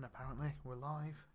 apparently. We're live.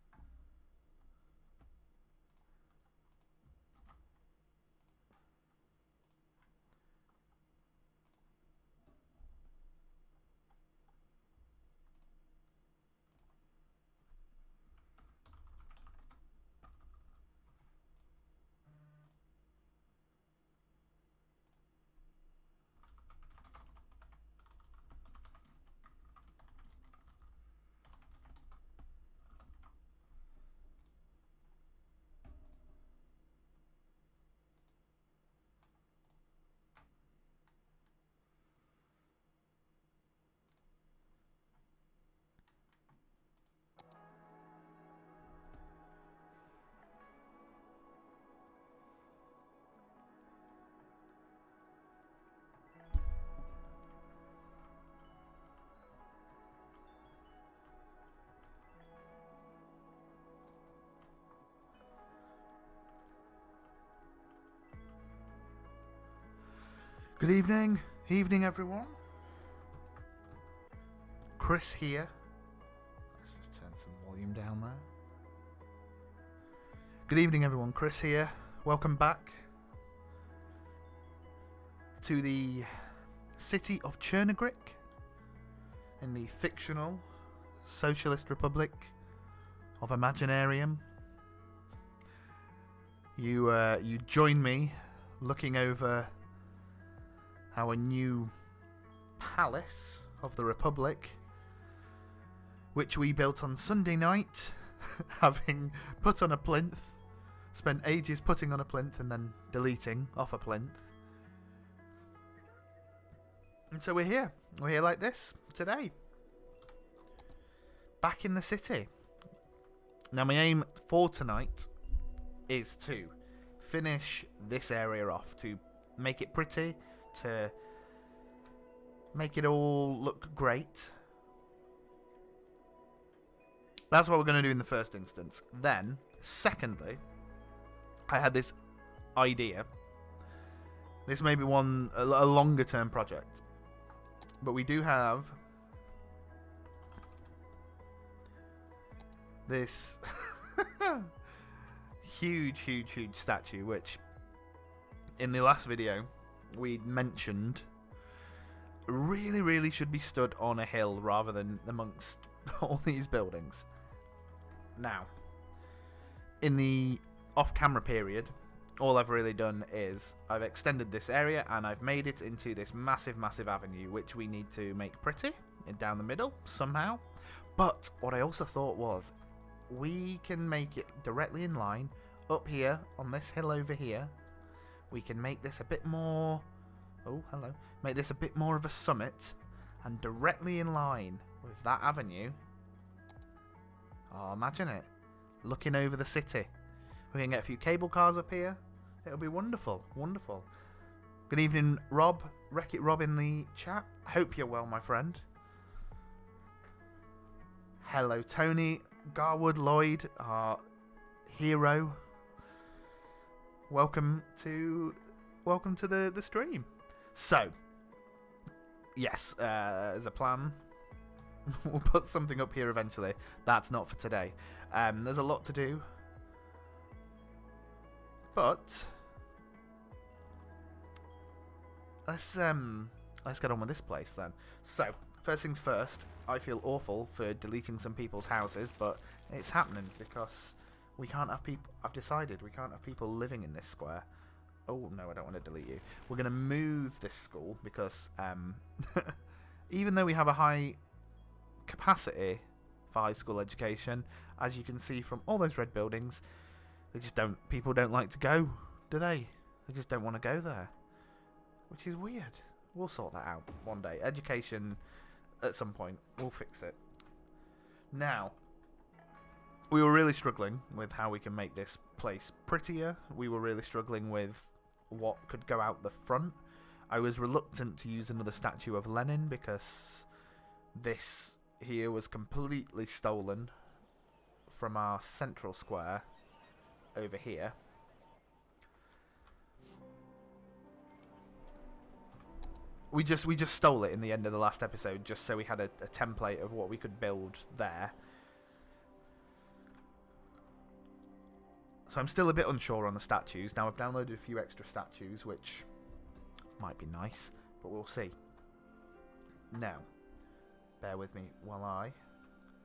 Good evening everyone. Chris here. Let's just turn some volume down there. Good evening everyone, Chris here. Welcome back to the city of Chernogryk in the fictional Socialist Republic of Imaginarium. You join me looking over our new palace of the Republic, which we built on Sunday night, having put on a plinth, spent ages putting on a plinth and then deleting off a plinth. And so we're here like this today, back in the city. Now my aim for tonight is to finish this area off, to make it pretty, to make it all look great. That's what we're going to do in the first instance. Then, secondly, I had this idea. This may be a longer term project, but we do have this huge statue, which in the last video we mentioned really should be stood on a hill rather than amongst all these buildings. Now, in the off-camera period, all I've really done is I've extended this area and I've made it into this massive avenue, which we need to make pretty down the middle somehow. But what I also thought was, we can make it directly in line up here on this hill over here. We can make this a bit more... Oh, hello. Make this a bit more of a summit. And directly in line with that avenue... Oh, imagine it. Looking over the city. We can get a few cable cars up here. It'll be wonderful. Wonderful. Good evening, Rob. Wreck-It Rob in the chat. Hope you're well, my friend. Hello, Tony. Garwood Lloyd, our hero. Welcome to the stream. So, yes, as a plan, we'll put something up here eventually. That's not for today. There's a lot to do, but let's get on with this place then. So, first things first. I feel awful for deleting some people's houses, but it's happening because we can't have people. I've decided we can't have people living in this square. Oh no, I don't want to delete you. We're going to move this school because even though we have a high capacity for high school education, as you can see from all those red buildings, people don't like to go, do they? They just don't want to go there, which is weird. We'll sort that out one day. Education, at some point, we'll fix it. Now, we were really struggling with how we can make this place prettier. We were really struggling with what could go out the front. I was reluctant to use another statue of Lenin because this here was completely stolen from our central square over here. We just stole it in the end of the last episode just so we had a template of what we could build there. So I'm still a bit unsure on the statues. Now I've downloaded a few extra statues, which might be nice, but we'll see. Now, bear with me while I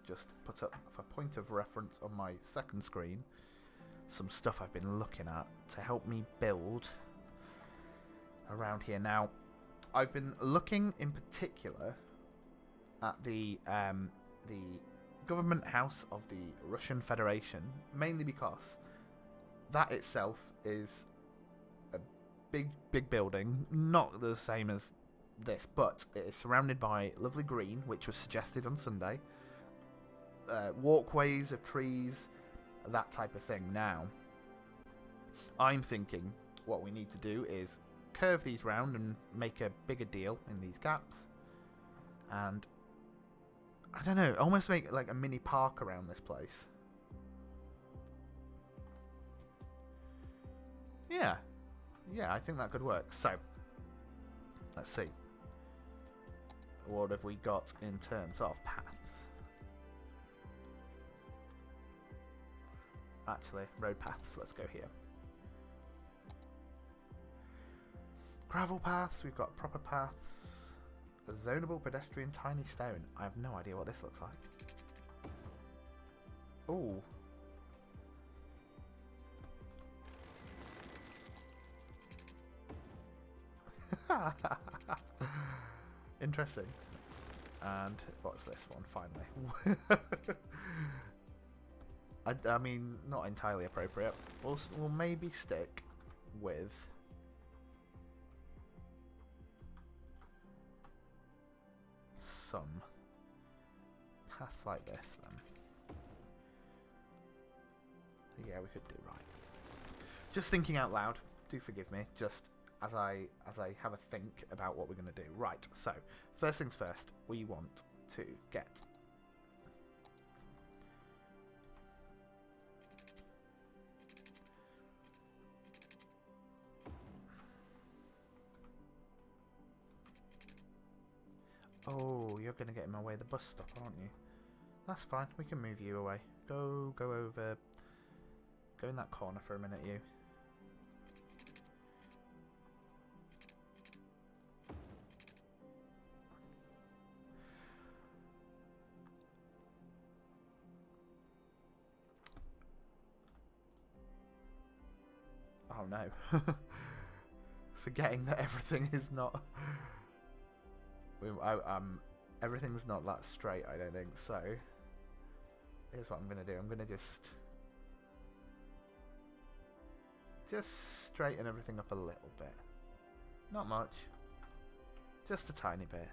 just put up, for point of reference on my second screen, some stuff I've been looking at to help me build around here. Now, I've been looking in particular at the government house of the Russian Federation, mainly because that itself is a big building, not the same as this, but it is surrounded by lovely green, which was suggested on Sunday, walkways of trees, that type of thing. Now, I'm thinking what we need to do is curve these round and make a bigger deal in these gaps, and I don't know, almost make like a mini park around this place. Yeah, I think that could work. So, let's see. What have we got in terms of paths? Actually, road paths. Let's go here. Gravel paths. We've got proper paths. A zonable pedestrian tiny stone. I have no idea what this looks like. Ooh. Interesting. And what's this one, finally? I mean, not entirely appropriate. We'll maybe stick with some paths like this, then. Yeah, we could do right. Just thinking out loud. Do forgive me. Just as I have a think about what we're going to do. Right, so, first things first, we want to get oh, you're going to get in my way of the bus stop, aren't you? That's fine, we can move you away. Go over, go in that corner for a minute, you. Oh no. Forgetting that everything is not... everything's not that straight, I don't think, so... Here's what I'm going to do. I'm going to just straighten everything up a little bit. Not much. Just a tiny bit.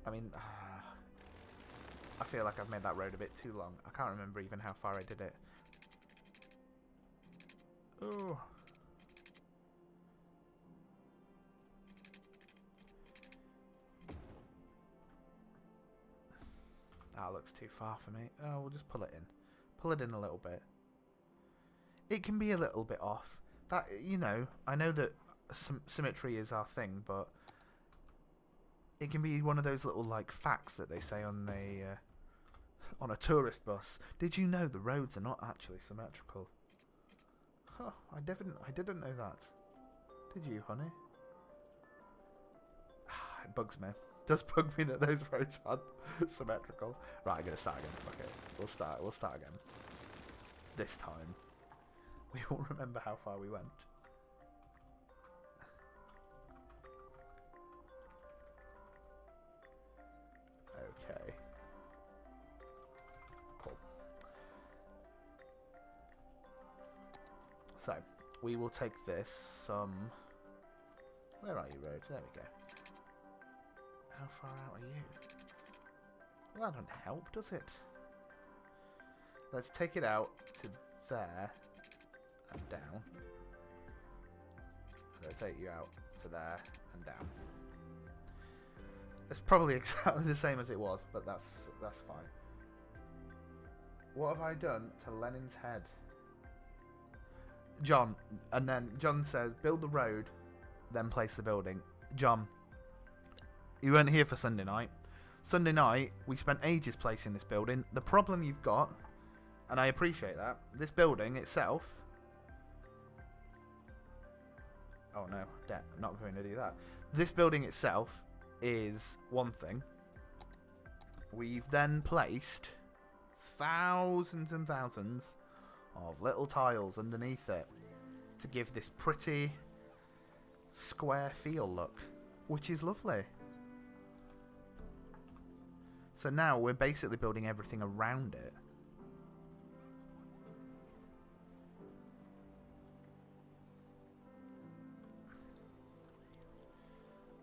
I mean... I feel like I've made that road a bit too long. I can't remember even how far I did it. Ooh. That looks too far for me. Oh, we'll just pull it in. Pull it in a little bit. It can be a little bit off. That, you know, I know that symmetry is our thing, but it can be one of those little, like, facts that they say on the on a tourist bus. Did you know the roads are not actually symmetrical? Huh, I didn't know that. Did you, honey? It bugs me. It does bug me that those roads aren't symmetrical. Right, I'm gonna start again. Fuck it. We'll start again. This time. We will remember how far we went. Okay. Cool. So, we will take this, where are you, road? There we go. How far out are you? Well, that doesn't help, does it? Let's take it out to there and down. And I'll take you out to there and down. It's probably exactly the same as it was, but that's fine. What have I done to Lenin's head? John, and then John says, build the road, then place the building. John, you weren't here for Sunday night. Sunday night, we spent ages placing this building. The problem you've got And I appreciate that. This building itself... Oh no, I'm not going to do that. This building itself is one thing. We've then placed thousands and thousands of little tiles underneath it to give this pretty square feel look, which is lovely. So now we're basically building everything around it.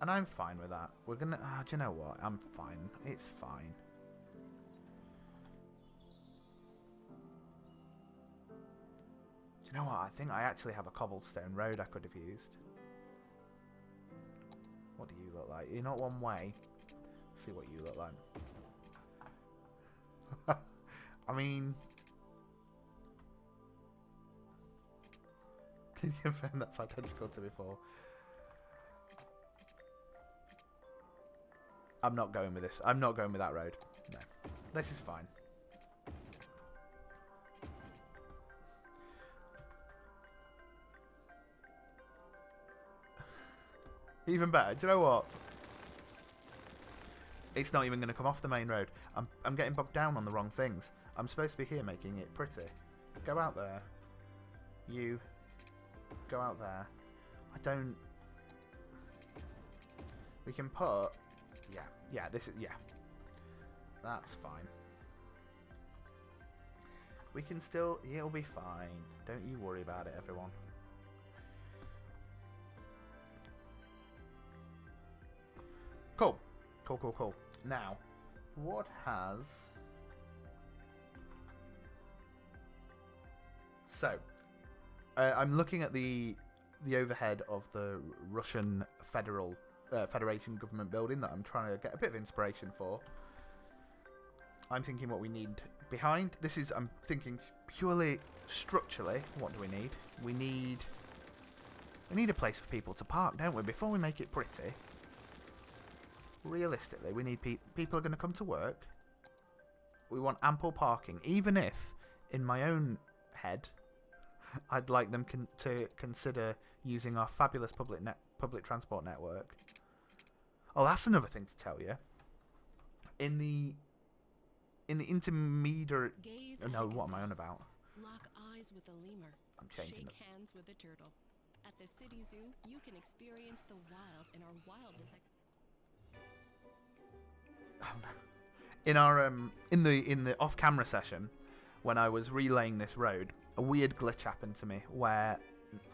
And I'm fine with that. We're gonna... do you know what? I'm fine. It's fine. Do you know what? I think I actually have a cobblestone road I could have used. What do you look like? You're not one way. Let's see what you look like. I mean... Can you confirm that's identical to before? I'm not going with this. I'm not going with that road. No. This is fine. Even better. Do you know what? It's not even going to come off the main road. I'm getting bogged down on the wrong things. I'm supposed to be here making it pretty. Go out there. You. Go out there. I don't... We can put... Yeah, this is... Yeah. That's fine. We can still... It'll be fine. Don't you worry about it, everyone. Cool. Cool. Now, what has... So, I'm looking at the overhead of the Russian Federation government building that I'm trying to get a bit of inspiration for. I'm thinking what we need behind. This is, I'm thinking purely structurally, what do we need? We need a place for people to park, don't we? Before we make it pretty, realistically, we need people are going to come to work. We want ample parking, even if, in my own head, I'd like them to consider using our fabulous public transport network. Oh, that's another thing to tell you. In the intermediate... Oh, no, what am I on about? Lock eyes with the lemur. I'm changing Shake hands with the turtle. At the city zoo, you can experience the wild in our wildest. In our in the off-camera session, when I was relaying this road, a weird glitch happened to me where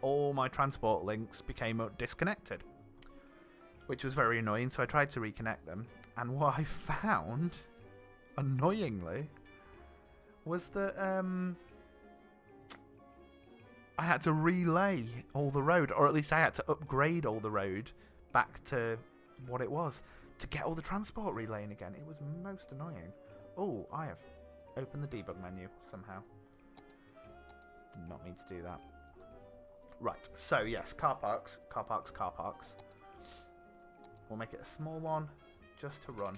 all my transport links became disconnected, which was very annoying. So I tried to reconnect them, and what I found, annoyingly, was that I had to relay all the road, or at least I had to upgrade all the road back to what it was to get all the transport relaying again. It was most annoying. Oh, I have opened the debug menu somehow. Did not mean to do that. Right, so yes, car parks. We'll make it a small one just to run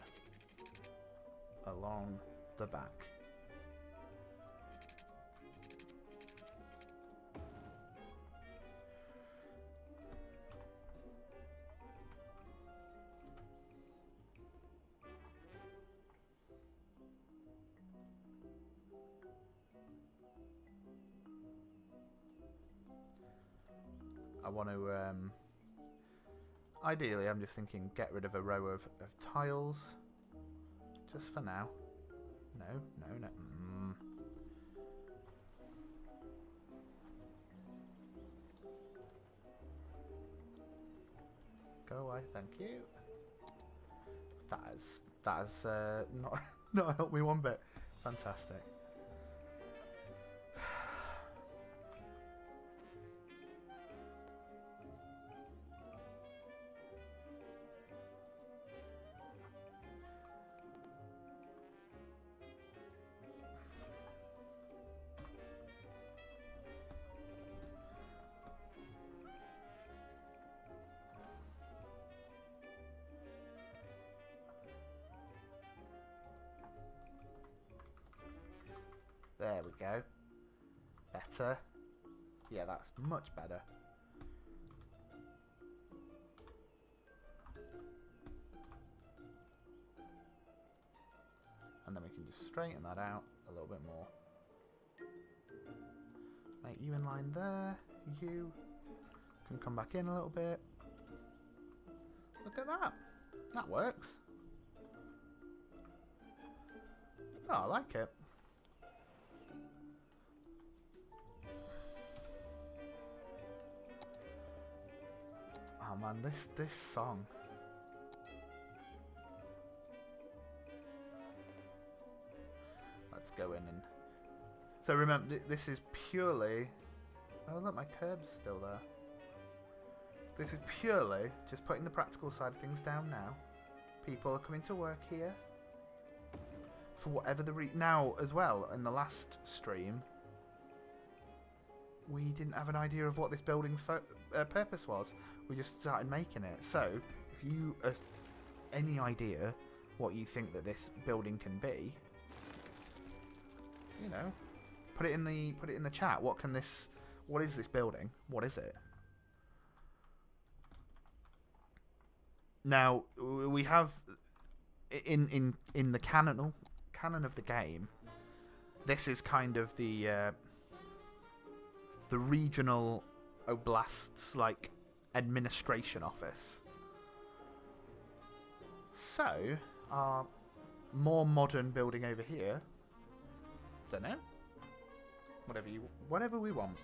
along the back. I want to, ideally I'm just thinking get rid of a row of tiles, just for now. No. Go away, thank you. That has not helped me one bit. Fantastic. go. Better. Yeah, that's much better. And then we can just straighten that out a little bit more. Make you in line there. You can come back in a little bit. Look at that. That works. Oh, I like it. Oh man, this song. Let's go in and... So remember, this is purely... Oh look, my curb's still there. This is purely just putting the practical side of things down now. People are coming to work here. For whatever the now, as well, in the last stream, we didn't have an idea of what this building's purpose was. We just started making it. So, if you have any idea what you think that this building can be, you know, put it in the chat. What is this building? What is it? Now we have in the canon of the game. This is kind of the regional oblast's like administration office. So our more modern building over here. Don't know. Whatever we want.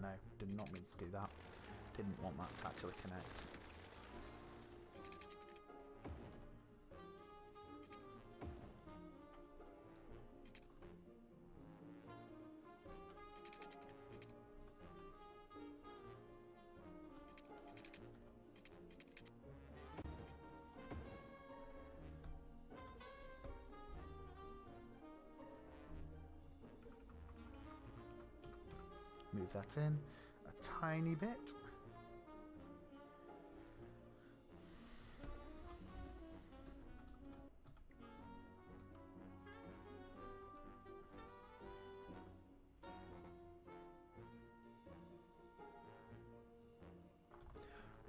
No, did not mean to do that. Didn't want that to actually connect. Move that in a tiny bit.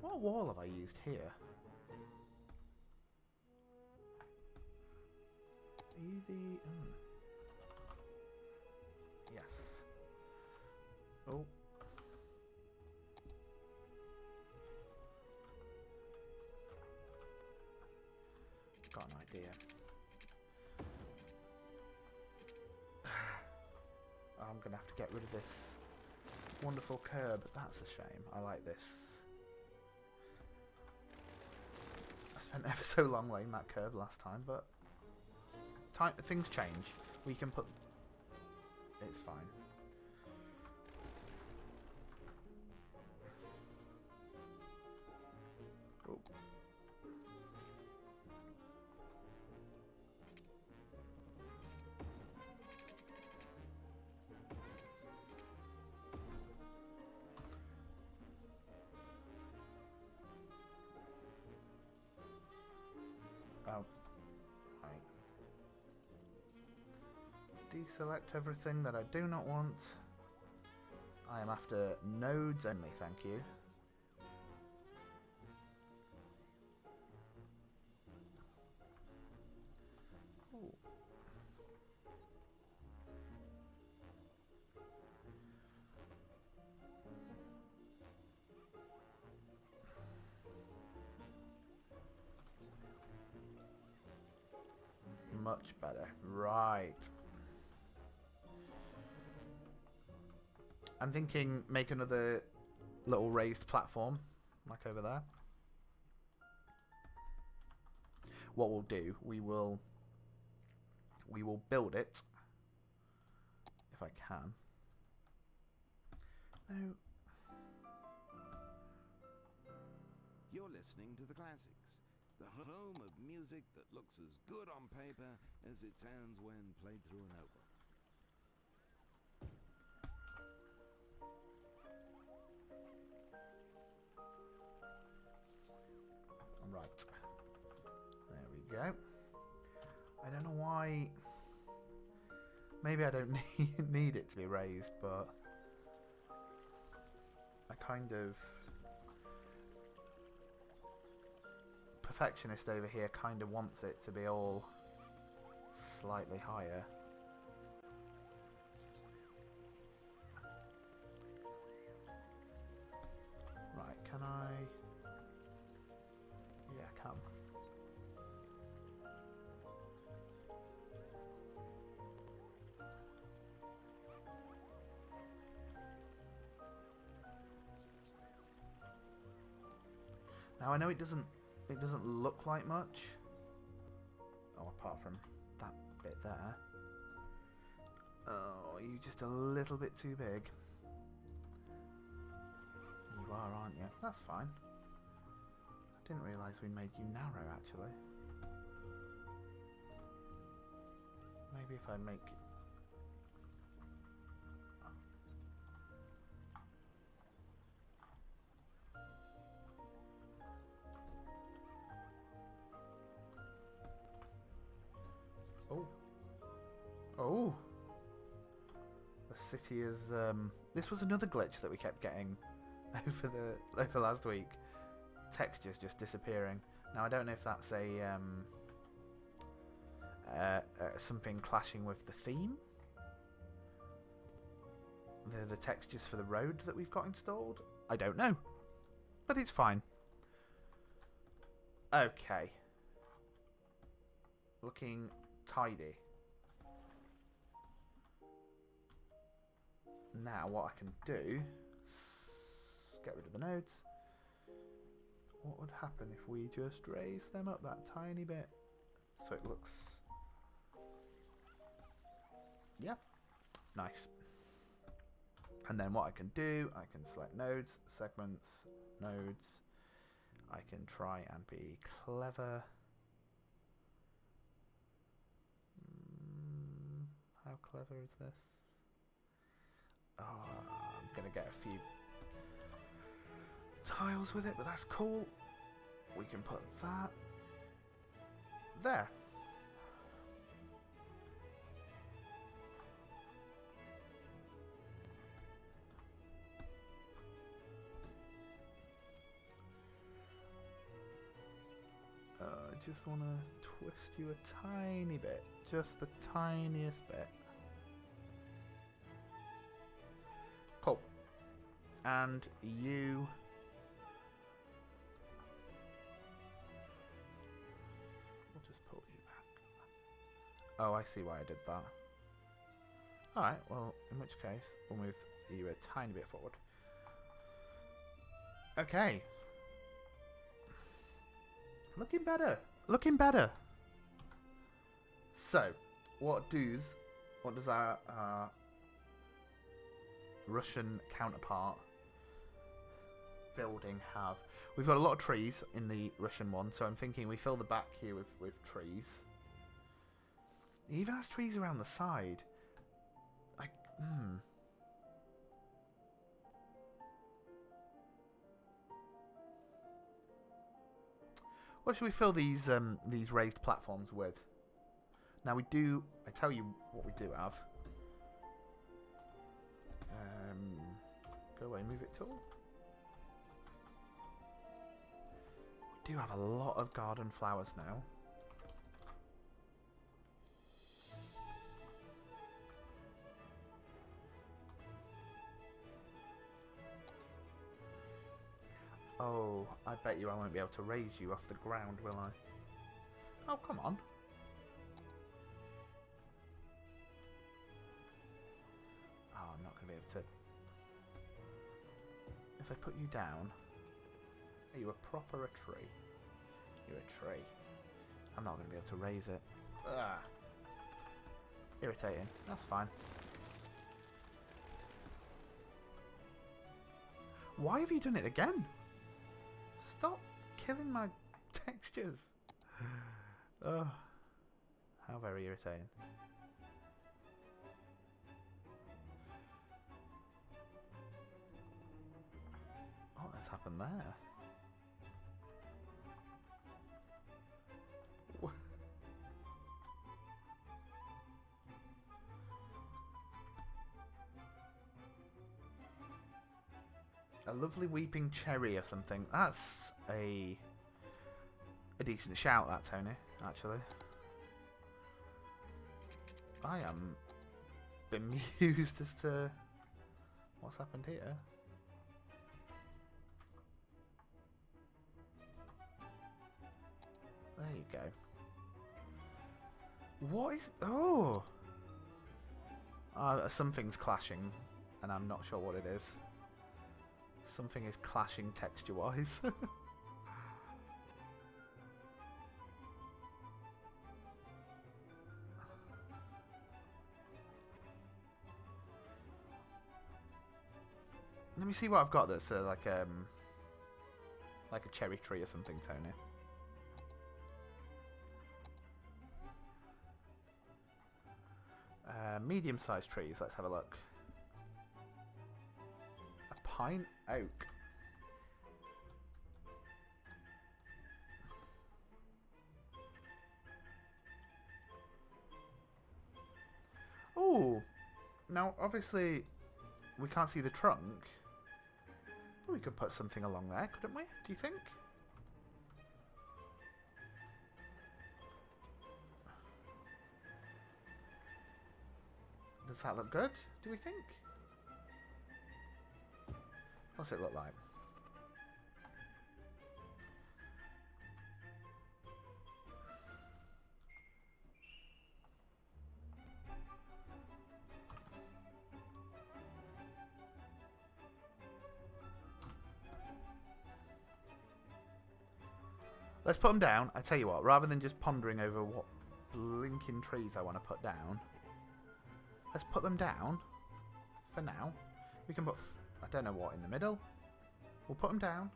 What wall have I used here? Are you the... Yes. Oh. Got an idea. I'm going to have to get rid of this wonderful curb. That's a shame. I like this. I spent ever so long laying that curb last time, but things change. We can put... It's fine. Oh. Oh. Right. Deselect everything that I do not want. I am after nodes only, thank you. Ooh. Much better. Right. I'm thinking make another little raised platform, like over there. What we'll do, we will build it, if I can. No. You're listening to the classics, the home of music that looks as good on paper as it sounds when played through a notebook. Right. There we go. I don't know why... Maybe I don't need it to be raised, but... I kind of... Perfectionist over here kind of wants it to be all slightly higher. Right, can I... Yeah, I can. Now I know it doesn't look like much. Oh, apart from that bit there. Oh, you're just a little bit too big. You are, aren't you? That's fine. I didn't realise we made you narrow, actually. Maybe if I make... Oh. Oh! The city is... This was another glitch that we kept getting over last week. Textures just disappearing. Now I don't know if that's a something clashing with the theme. The textures for the road that we've got installed. I don't know, but it's fine. Okay, looking tidy. Now what I can do is get rid of the nodes. What would happen if we just raise them up that tiny bit so it looks... Yeah, nice. And then what I can do, I can select nodes, segments, nodes. I can try and be clever. How clever is this? Oh, I'm going to get a few tiles with it, but that's cool. We can put that there. I just want to twist you a tiny bit, just the tiniest bit. Cool. And you... We'll just pull you back. Oh, I see why I did that. Alright, well, in which case, we'll move you a tiny bit forward. Okay. Looking better. Looking better. So, what does our Russian counterpart building have? We've got a lot of trees in the Russian one, so I'm thinking we fill the back here with trees. It even has trees around the side. What should we fill these raised platforms with? Now we do... I tell you what we do have. Go away, move it tool. We do have a lot of garden flowers now. Oh, I bet you I won't be able to raise you off the ground, will I? Oh, come on. Oh, I'm not going to be able to... If I put you down... Are you a proper tree? You're a tree. I'm not going to be able to raise it. Ugh. Irritating. That's fine. Why have you done it again? Stop killing my textures. Oh, how very irritating. What has happened there? A lovely weeping cherry or something. That's a decent shout, that, Tony, actually. I am bemused as to what's happened here. There you go. What is... Oh! Something's clashing, and I'm not sure what it is. Something is clashing texture-wise. Let me see what I've got that's like a cherry tree or something, Tony. Medium-sized trees. Let's have a look. A pine oak. Oh, now obviously we can't see the trunk. We could put something along there, couldn't we? Do you think? Does that look good? Do we think? What's it look like? Let's put them down. I tell you what, rather than just pondering over what blinking trees I want to put down, let's put them down for now. We can put, I don't know what, in the middle. We'll put them down.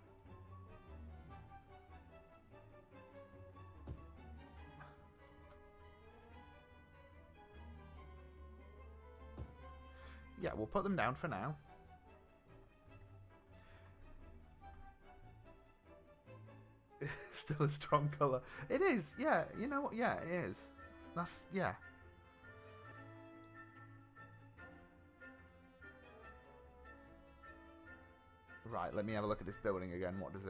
Yeah, we'll put them down for now. Still a strong colour. It is, yeah. You know what? Yeah, it is. That's, yeah. Right, let me have a look at this building again. What does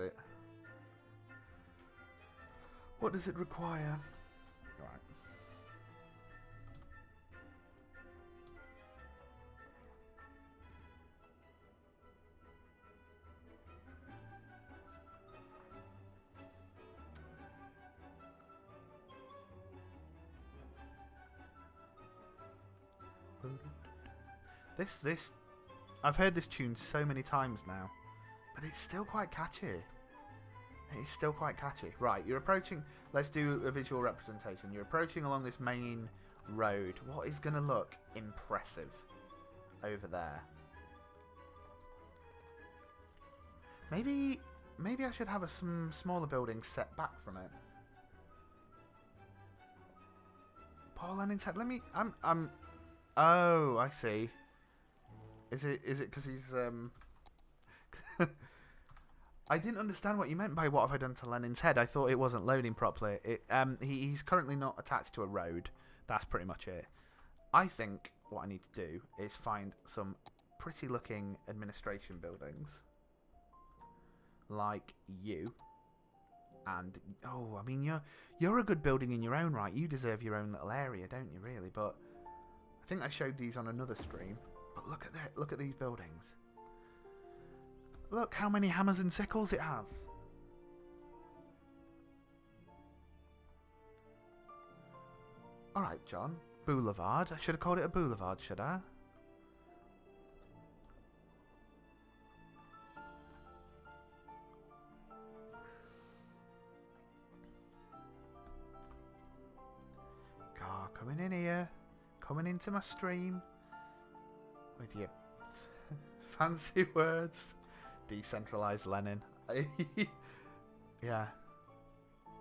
it require? Right. This, I've heard this tune so many times now, but it's still quite catchy. It's still quite catchy. Right, you're approaching, let's do a visual representation. You're approaching along this main road. What is going to look impressive over there? Maybe I should have some smaller buildings set back from it. Paul Lennon's head, let me, oh, I see. Is it because he's I didn't understand what you meant by what have I done to Lenin's head. I thought it wasn't loading properly. He's currently not attached to a road. That's pretty much it. I think what I need to do is find some pretty looking administration buildings like you. And oh, I mean you're a good building in your own right. You deserve your own little area, don't you, really? But I think I showed these on another stream. But look at that! Look at these buildings. Look how many hammers and sickles it has. All right, John. Boulevard. I should have called it a boulevard, should I? God, coming in here. Coming into my stream. With your fancy words. Decentralized Lenin. Yeah.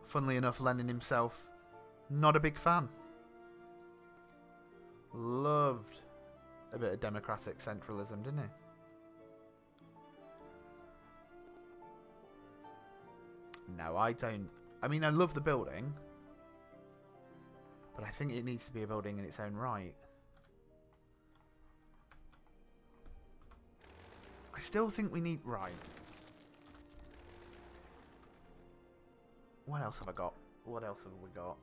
Funnily enough, Lenin himself, not a big fan. Loved a bit of democratic centralism, didn't he? No, I don't. I mean, I love the building, but I think it needs to be a building in its own right. I still think we need... Right. What else have I got? What else have we got?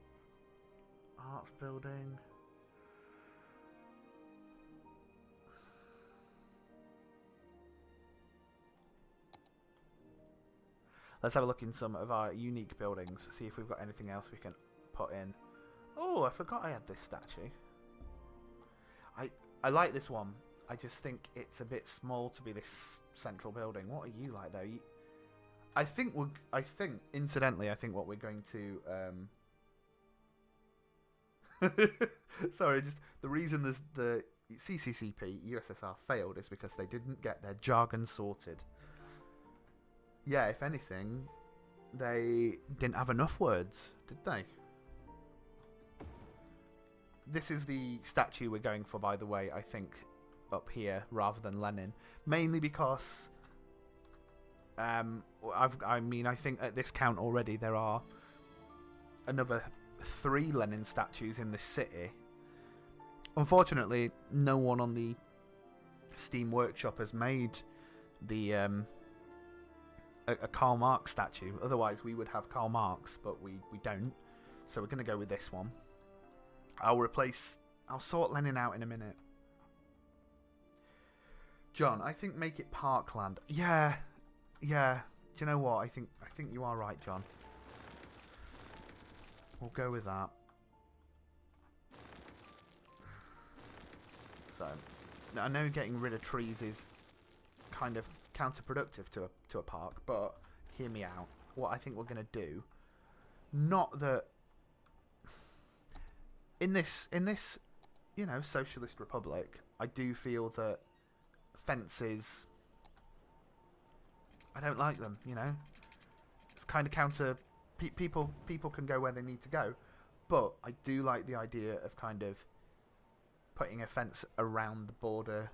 Arts building. Let's have a look in some of our unique buildings, see if we've got anything else we can put in. Oh, I forgot I had this statue. I like this one. I just think it's a bit small to be this central building. What are you like though? I think incidentally, I think what we're going to sorry, just the reason the CCCP USSR failed is because they didn't get their jargon sorted. Yeah, if anything, they didn't have enough words, did they? This is the statue we're going for, by the way, I think, up here, rather than Lenin. Mainly because, I think at this count already there are another 3 Lenin statues in this city. Unfortunately, no one on the Steam Workshop has made the... a Karl Marx statue. Otherwise we would have Karl Marx, but we don't. So we're going to go with this one. I'll sort Lenin out in a minute. John, I think make it Parkland. Yeah. Do you know what? I think you are right, John. We'll go with that. So, I know getting rid of trees is kind of counterproductive to a park, but hear me out. What I think we're going to do, not that in this Socialist Republic, I do feel that fences, I don't like them. It's kind of counter. People can go where they need to go, but I do like the idea of kind of putting a fence around the border,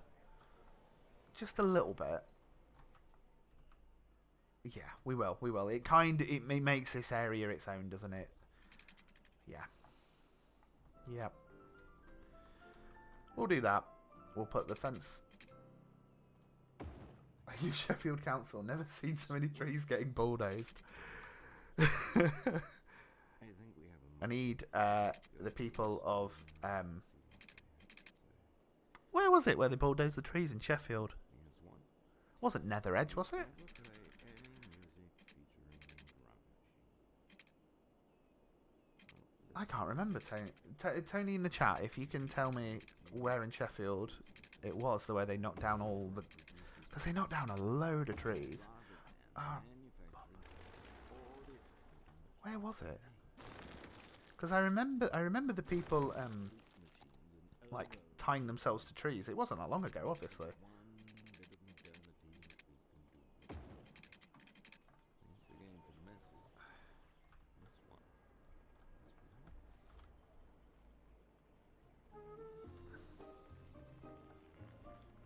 just a little bit. Yeah, we will. It makes this area its own, doesn't it? Yeah. Yep. We'll do that. We'll put the fence. Are you Sheffield Council? Never seen so many trees getting bulldozed. I need the people of where was it where they bulldozed the trees in Sheffield? Wasn't Nether Edge, was it? I can't remember, Tony. Tony in the chat, if you can tell me where in Sheffield it was, the way they knocked down all the... Because they knocked down a load of trees. Where was it? Because I remember the people like tying themselves to trees. It wasn't that long ago, obviously.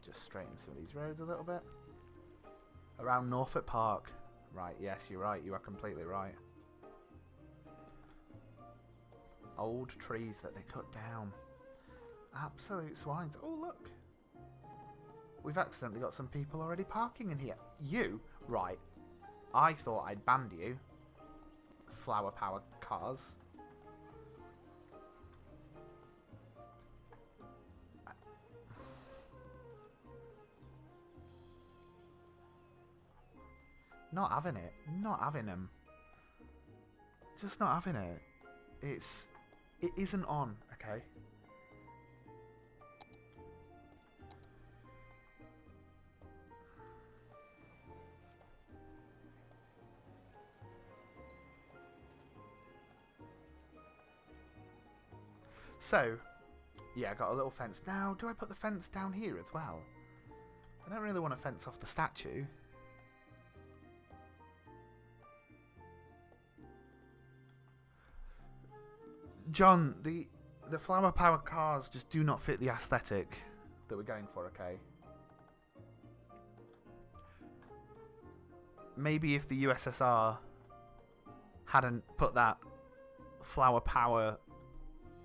Just straighten some of these roads a little bit. Around Norfolk Park. Right, yes, you're right. You are completely right. Old trees that they cut down. Absolute swines. Oh, look. We've accidentally got some people already parking in here. You? Right. I thought I'd banned you. Flower power cars. Not having it. Not having them. Just not having it. It isn't on, okay? So, yeah, I got a little fence. Now, do I put the fence down here as well? I don't really want to fence off the statue. John, the flower power cars just do not fit the aesthetic that we're going for, okay? Maybe if the USSR hadn't put that flower power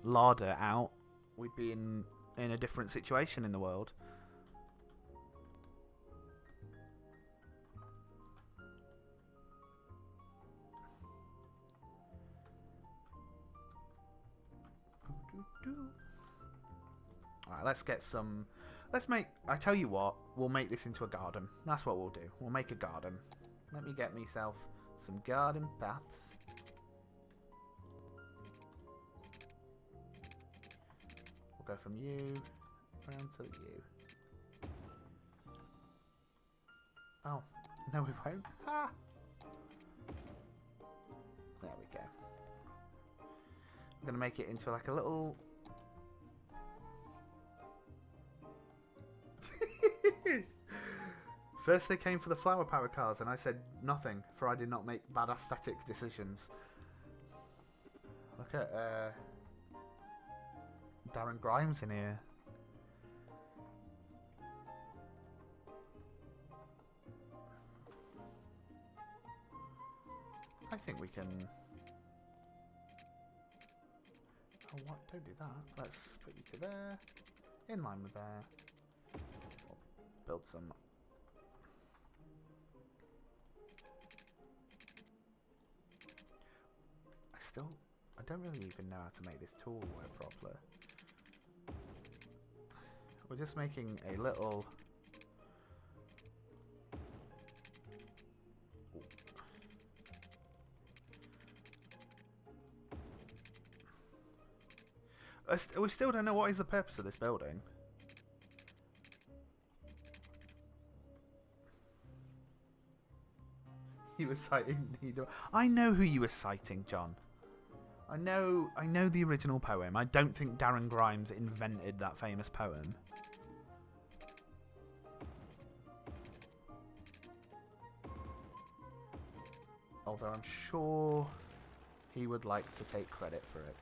larder out, we'd be in a different situation in the world. Alright, let's get some... I tell you what, we'll make this into a garden. That's what we'll do. We'll make a garden. Let me get myself some garden paths. We'll go from you round to you. Oh, no we won't. Ah! There we go. I'm going to make it into like a little... First they came for the flower power cars and I said nothing, for I did not make bad aesthetic decisions. Look at Darren Grimes in here. I think we can... Oh, what? Don't do that. Let's put you to there. In line with there. Build some... I don't really even know how to make this tool work properly. We're just making a little... We still don't know what is the purpose of this building. You were citing Needle. I know who you were citing, John. I know the original poem. I don't think Darren Grimes invented that famous poem. Although I'm sure he would like to take credit for it.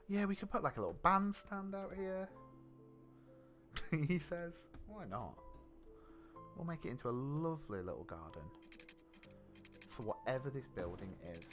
Yeah, we could put like a little bandstand out here. He says, why not? We'll make it into a lovely little garden for whatever this building is.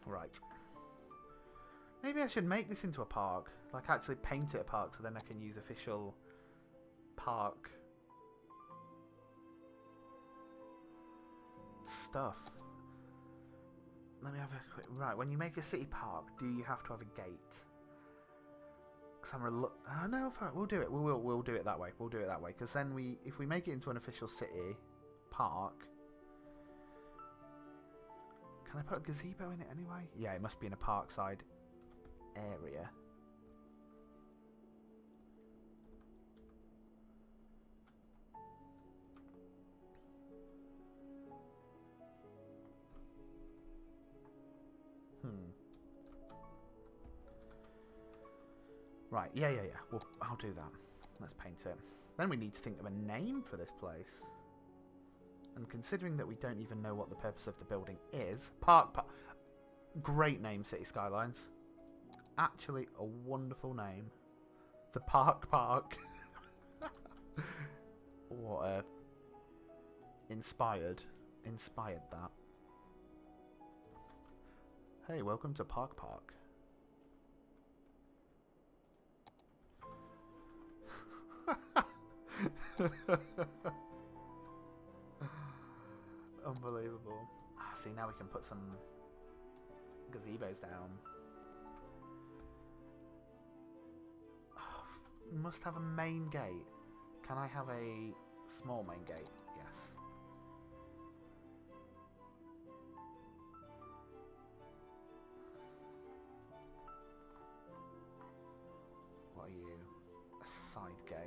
Right. Maybe I should make this into a park. Like actually paint it a park so then I can use official park stuff. Let me have a quick... Right, when you make a city park, do you have to have a gate? Because I'm no, fine, we'll do it. We'll do it that way. We'll do it that way. Because then if we make it into an official city park... Can I put a gazebo in it anyway? Yeah, it must be in a parkside area. Right, yeah. I'll do that. Let's paint it. Then we need to think of a name for this place. And considering that we don't even know what the purpose of the building is... Great name, City Skylines. Actually, a wonderful name. The Park. What a... Inspired that. Hey, welcome to Park. Unbelievable. See, now we can put some gazebos down. must have a main gate. Can I have a small main gate? Yes. What are you? A side gate.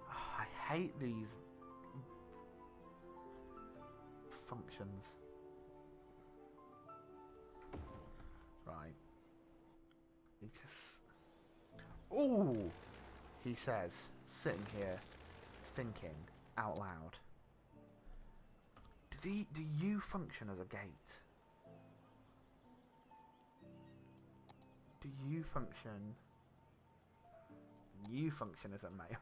Oh, I hate these functions. Right. Because... Ooh! He says, sitting here, thinking out loud. Do you function as a gate? Do you function... You function as a main...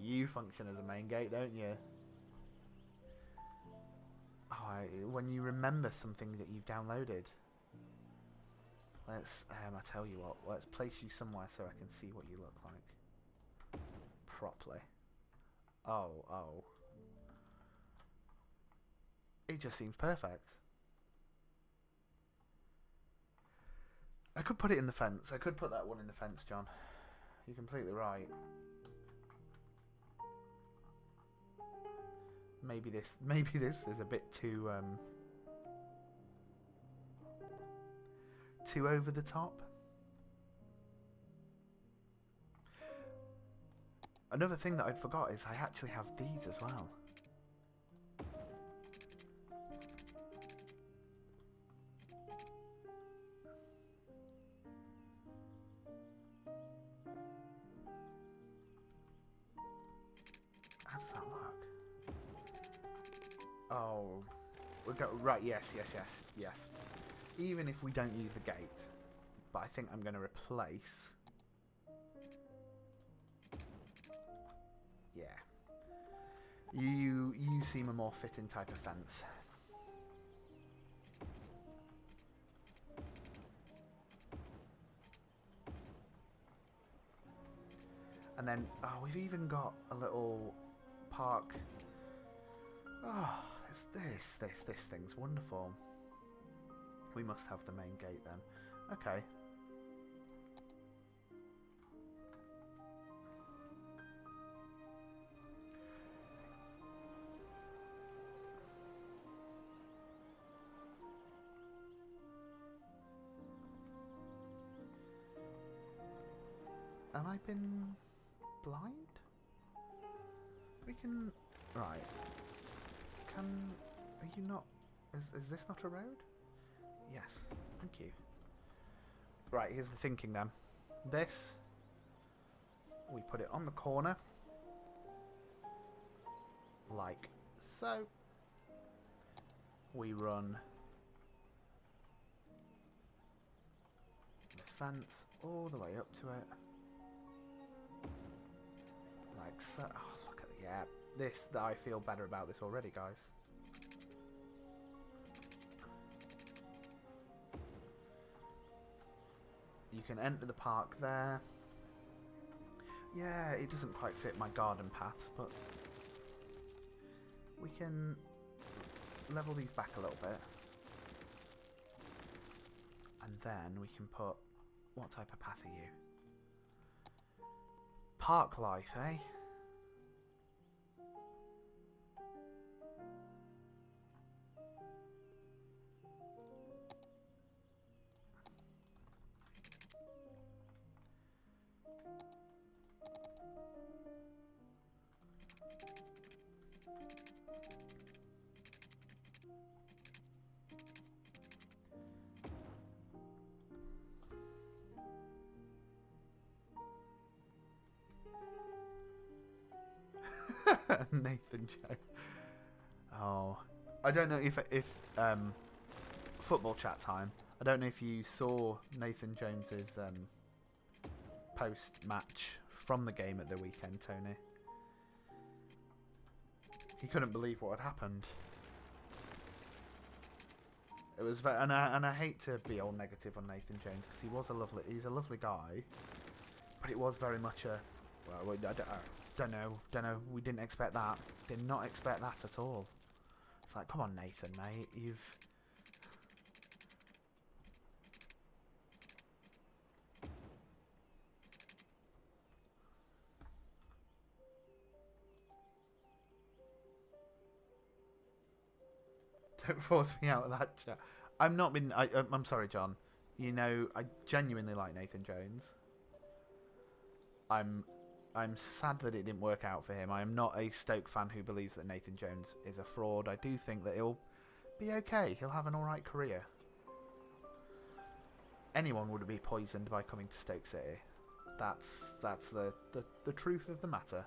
You function as a main gate, don't you? Oh, when you remember something that you've downloaded. Let's, I tell you what, let's place you somewhere so I can see what you look like. Properly. Oh. It just seems perfect. I could put it in the fence. I could put that one in the fence, John. You're completely right. Maybe this is a bit too over the top. Another thing that I'd forgot is I actually have these as well. How does that look? Oh, we got right. Yes. Even if we don't use the gate, but I think I'm going to replace. Yeah. You seem a more fitting type of fence. And then, oh, we've even got a little park. Oh, it's this thing's wonderful. We must have the main gate then. Okay. Have I been blind? We can... Right. Are you not... Is this not a road? Yes. Thank you. Right, here's the thinking then. This... We put it on the corner. Like so. We run... the fence all the way up to it. Like so. Oh, look at the... Yeah. This, I feel better about this already, guys. You can enter the park there. Yeah, it doesn't quite fit my garden paths, but we can level these back a little bit. And then we can put... What type of path are you? Park life, eh? Nathan Joe. Oh, I don't know if football chat time. I don't know if you saw Nathan Jones's post match from the game at the weekend, Tony. He couldn't believe what had happened. It was very, and I hate to be all negative on Nathan Jones because he's a lovely guy, but it was very much a, well, I don't know. We didn't expect that. Did not expect that at all. It's like, come on, Nathan, mate. Don't force me out of that chat. I'm not been. I'm sorry, John. You know, I genuinely like Nathan Jones. I'm sad that it didn't work out for him. I am not a Stoke fan who believes that Nathan Jones is a fraud. I do think that he'll be okay. He'll have an alright career. Anyone would be poisoned by coming to Stoke City. That's the truth of the matter,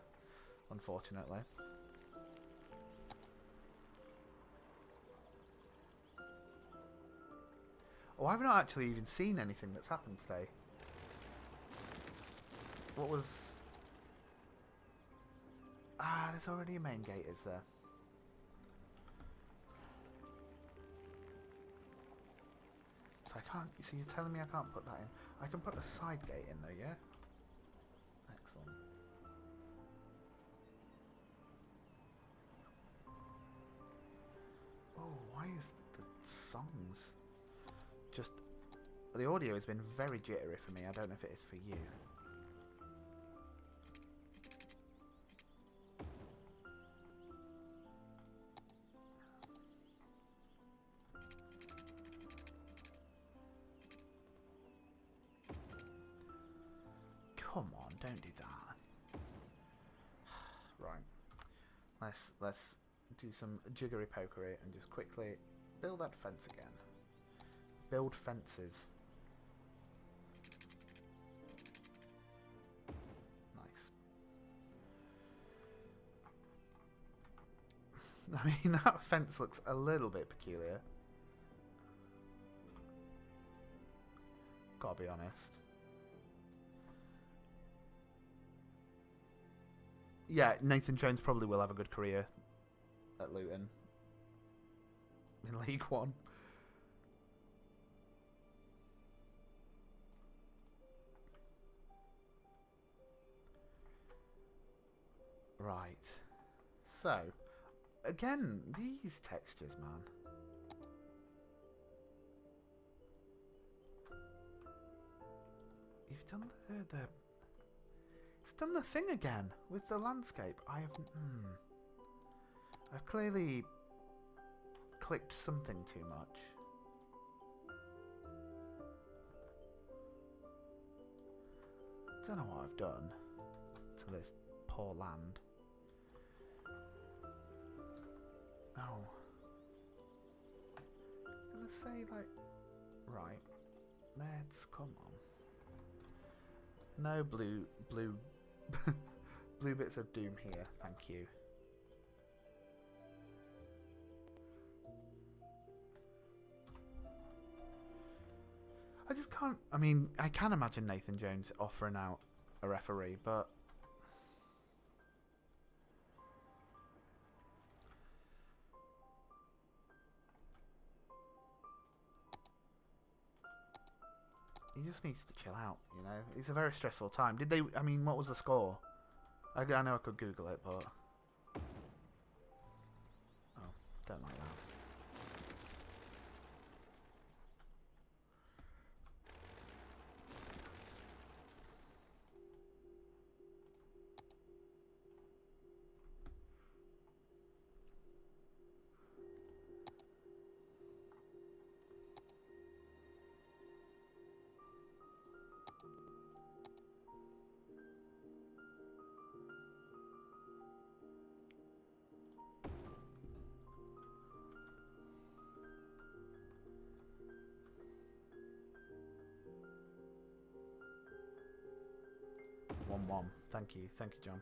unfortunately. Oh, I've not actually even seen anything that's happened today. What was... Ah, there's already a main gate, is there? So I can't... So you're telling me I can't put that in? I can put a side gate in though, yeah? Excellent. Oh, why is the songs... Just... The audio has been very jittery for me. I don't know if it is for you. Come on, don't do that. Right. Let's do some jiggery pokery and just quickly build that fence again. Build fences. Nice. I mean, that fence looks a little bit peculiar. Gotta be honest. Yeah, Nathan Jones probably will have a good career at Luton. In League One. Right. So, again, these textures, man. You've done the it's done the thing again with the landscape. I've clearly clicked something too much. Don't know what I've done to this poor land. Oh. I'm gonna say, like, right. Let's come on. No blue blue bits of doom here, thank you. I just can't. I mean, I can imagine Nathan Jones offering out a referee, but he just needs to chill out, you know? It's a very stressful time. Did they... I mean, what was the score? I know I could Google it, but... Oh, don't like that. Thank you, John.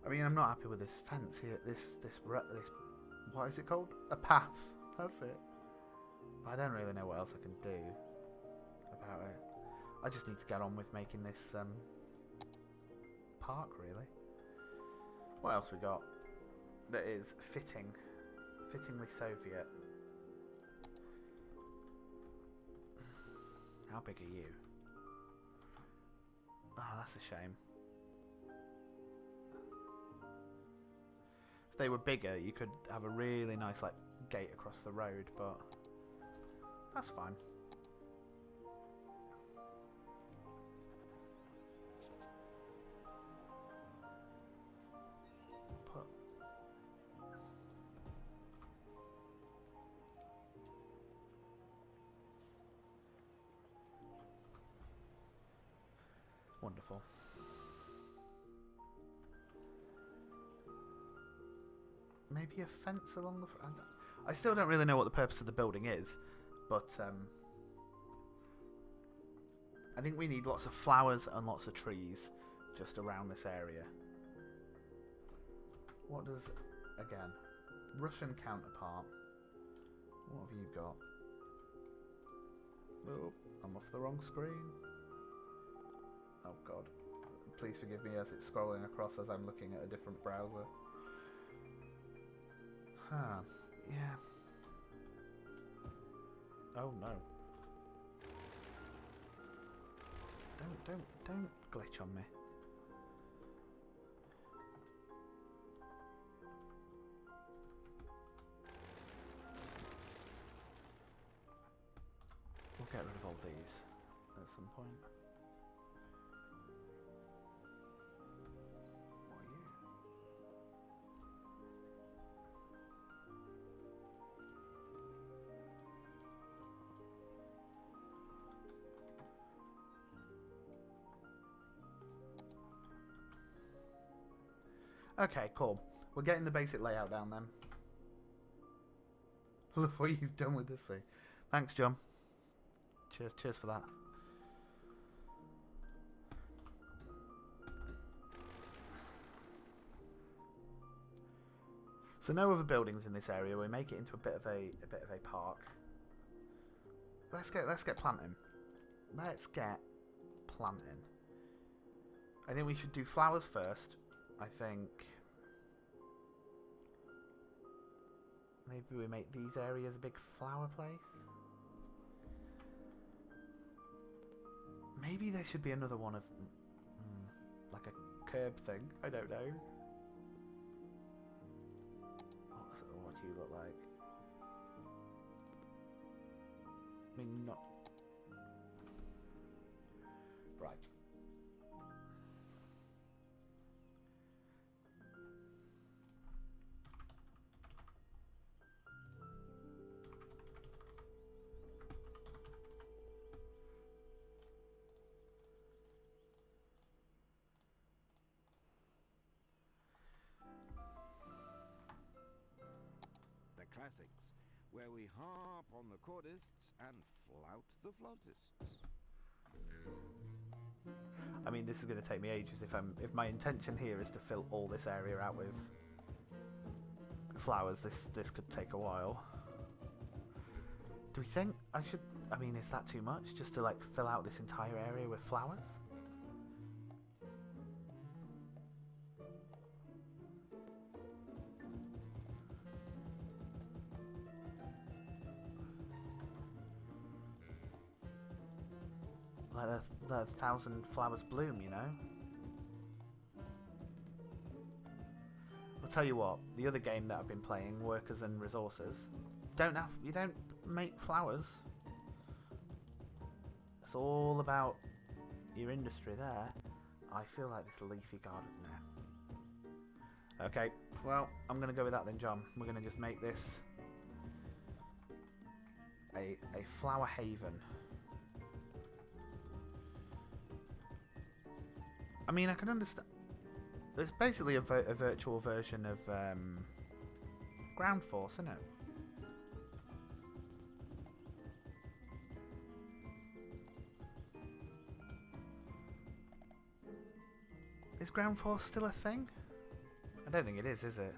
I mean, I'm not happy with this fence here. This what is it called? A path. That's it. I don't really know what else I can do about it. I just need to get on with making this park, really. What else we got that is fittingly Soviet? How big are you? Oh, that's a shame. If they were bigger, you could have a really nice, like, gate across the road, but that's fine. Wonderful. Maybe a fence along the front. I still don't really know what the purpose of the building is, but I think we need lots of flowers and lots of trees just around this area. What does, again, Russian counterpart. What have you got? Oh, I'm off the wrong screen. Oh god. Please forgive me as it's scrolling across as I'm looking at a different browser. Huh. Yeah. Oh no. Don't glitch on me. We'll get rid of all these at some point. What are you? Okay, cool. We're getting the basic layout down then. Look what you've done with this thing. Thanks, John. Cheers for that. So no other buildings in this area. We make it into a bit of a park. Let's get planting. Let's get planting. I think we should do flowers first. I think maybe we make these areas a big flower place. Maybe there should be another one of like a curb thing. I don't know. What do you look like? I mean, not right. Classics, where we harp on the chordists and flout the flautists. I mean, this is going to take me ages if my intention here is to fill all this area out with flowers. This could take a while. Do we think I should? I mean, is that too much? Just to like fill out this entire area with flowers? Let a thousand flowers bloom, you know? I'll tell you what, the other game that I've been playing, Workers and Resources, you don't make flowers. It's all about your industry there. I feel like this leafy garden there. Okay, well, I'm going to go with that then, John. We're going to just make this a flower haven. I mean, I can understand. It's basically a virtual version of Ground Force, isn't it? Is Ground Force still a thing? I don't think it is it?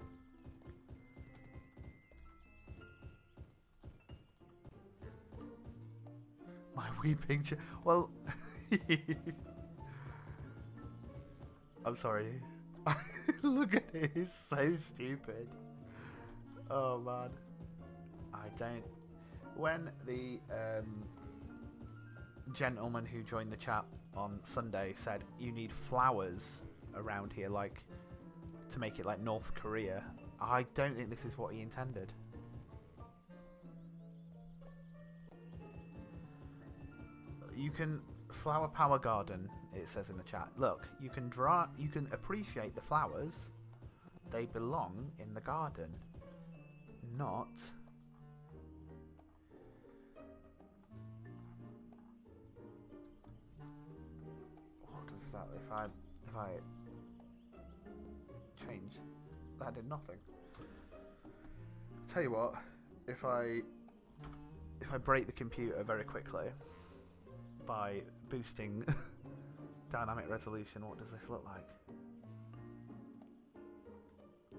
My weeping well... I'm sorry. Look at it, it's so stupid. Oh man. I don't... When the gentleman who joined the chat on Sunday said you need flowers around here, like, to make it like North Korea, I don't think this is what he intended. You can... Flower power garden, it says in the chat. Look, you can appreciate the flowers. They belong in the garden, not... What does exactly. If I change, that did nothing. Tell you what, if I break the computer very quickly by boosting dynamic resolution, what does this look like?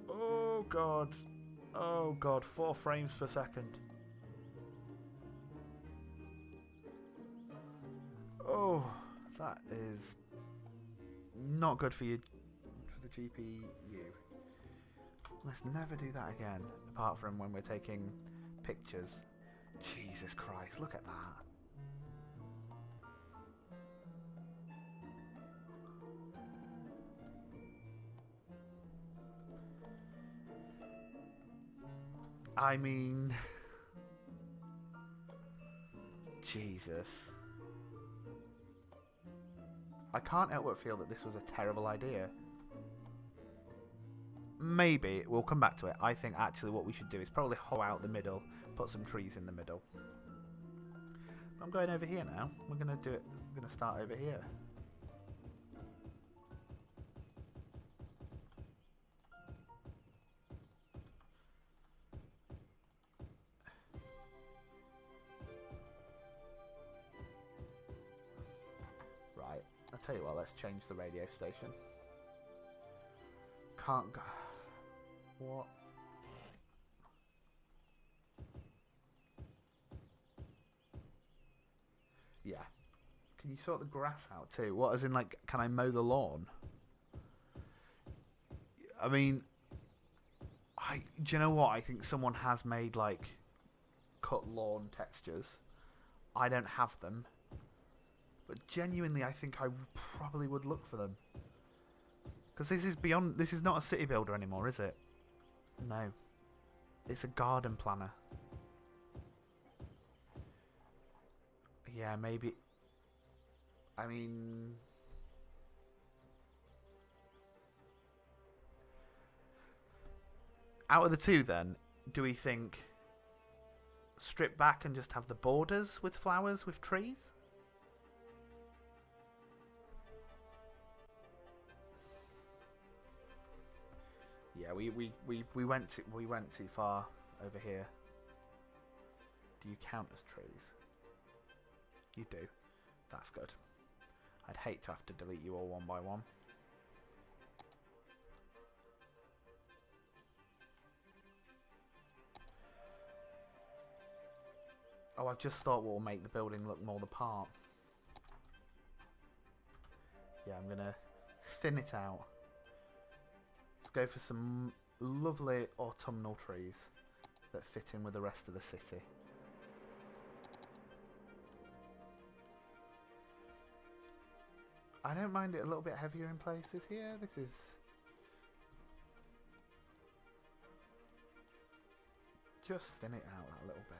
Oh god. Oh god, 4 frames per second. Oh, that is not good for you, for the GPU. Let's never do that again, apart from when we're taking pictures. Jesus Christ, look at that. I mean, Jesus. I can't help but feel that this was a terrible idea. Maybe we'll come back to it. I think actually what we should do is probably hollow out the middle, put some trees in the middle. I'm going over here now. We're going to do it. We're going to start over here. Right. I'll tell you what. Let's change the radio station. Can't go. What? Yeah. Can you sort the grass out too? What, as in, like, can I mow the lawn? I mean, do you know what? I think someone has made, like, cut lawn textures. I don't have them. But genuinely, I think I probably would look for them. Because this is not a city builder anymore, is it? No. It's a garden planner. Yeah, maybe. I mean, out of the two then, do we think strip back and just have the borders with flowers, with trees? Yeah, we went too far over here. Do you count as trees? You do. That's good. I'd hate to have to delete you all one by one. Oh, I've just thought what will make the building look more the part. Yeah, I'm gonna thin it out. Let's go for some lovely autumnal trees that fit in with the rest of the city. I don't mind it a little bit heavier in places here. This is... just thin it out that little bit.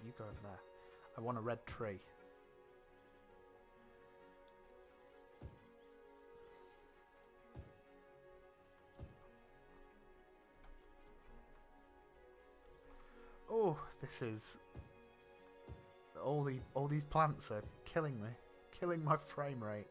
You go over there. I want a red tree. Oh, this is... all these plants are killing me. Killing my frame rate.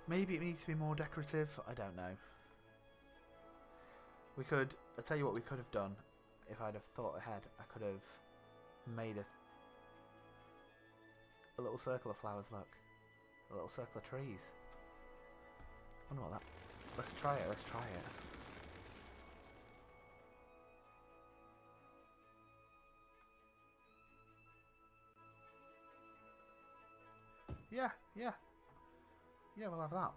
Maybe it needs to be more decorative. I don't know. We could... I'll tell you what we could have done. If I'd have thought ahead, I could have made a little circle of flowers, look. A little circle of trees. I wonder what that... Let's try it, let's try it. Yeah, yeah. Yeah, we'll have that.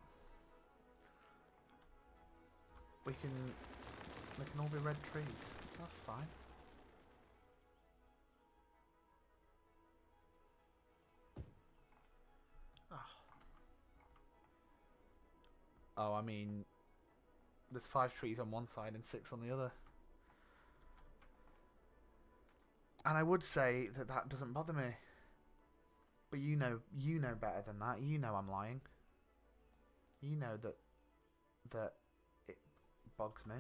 They can all be red trees. That's fine. Oh, I mean, there's 5 trees on one side and 6 on the other. And I would say that that doesn't bother me. But you know better than that. You know I'm lying. You know that it bugs me.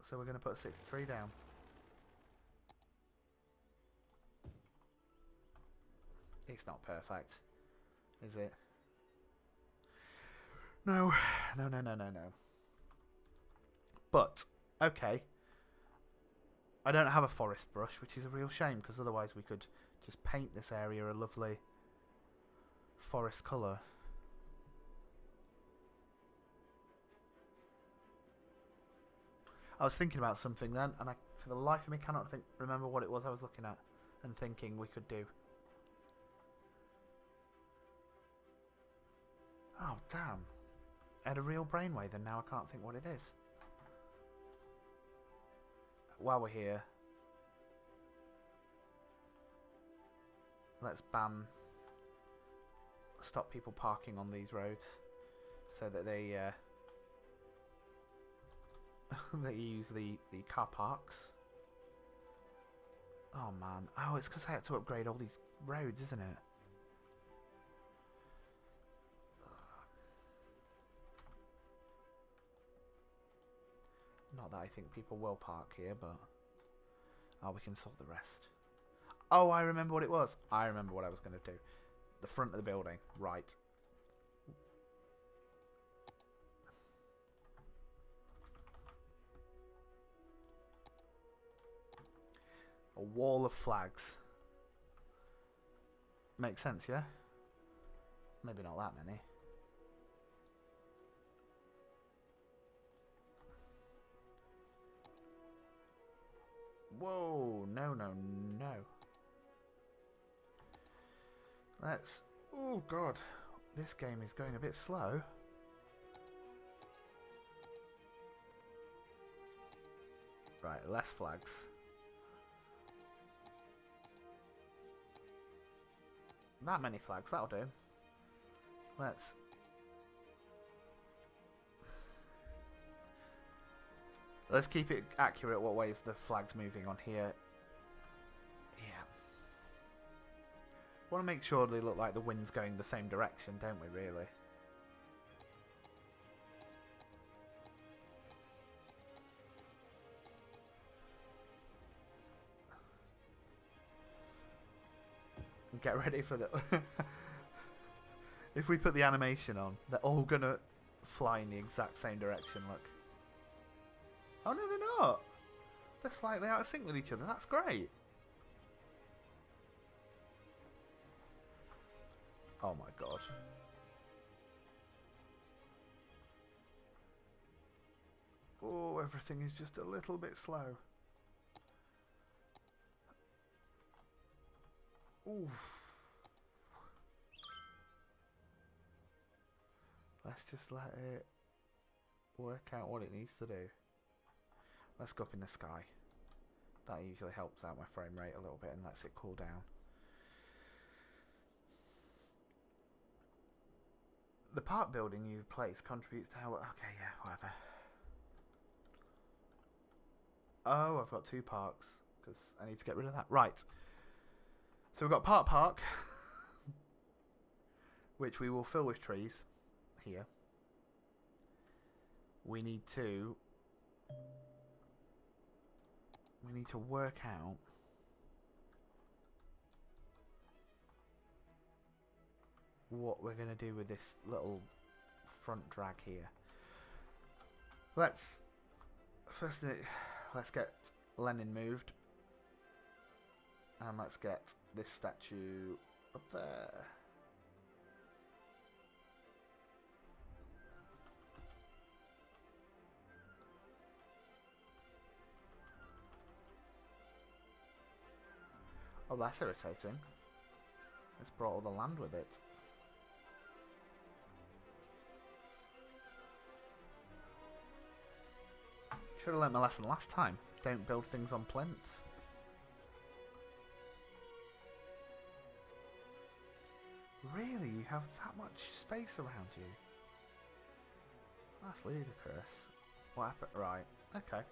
So we're going to put a 6th tree down. It's not perfect, is it? No. No, no, no, no, no. But, okay. I don't have a forest brush, which is a real shame, because otherwise we could just paint this area a lovely forest colour. I was thinking about something then, and I, for the life of me, cannot remember what it was I was looking at and thinking we could do. Oh, damn. I had a real brainwave, and now I can't think what it is. While we're here, let's stop people parking on these roads so that they they use the car parks. Oh man, oh, it's because I had to upgrade all these roads, isn't it? Not that I think people will park here, but oh, we can sort the rest. Oh, I remember what it was. I remember what I was going to do. The front of the building, right. A wall of flags. Makes sense, yeah? Maybe not that many. Whoa, no, no, no. Let's... Oh, God. This game is going a bit slow. Right, less flags. That many flags, that'll do. Let's keep it accurate what way is the flags moving on here. Yeah. Want to make sure they look like the wind's going the same direction, don't we, really? Get ready for the... If we put the animation on, they're all going to fly in the exact same direction, look. Oh no, they're not. They're slightly out of sync with each other. That's great. Oh my god. Oh, everything is just a little bit slow. Ooh. Let's just let it work out what it needs to do. Let's go up in the sky. That usually helps out my frame rate a little bit and lets it cool down. The park building you place contributes to how... Okay, yeah, whatever. Oh, I've got 2 parks because I need to get rid of that. Right. So we've got Park, which we will fill with trees here. We need to work out what we're going to do with this little front drag here. Let's get Lenin moved, and let's get this statue up there. Oh, that's irritating. It's brought all the land with it. Should have learnt my lesson last time. Don't build things on plinths. Really? You have that much space around you? That's ludicrous. What happened? Right. Okay.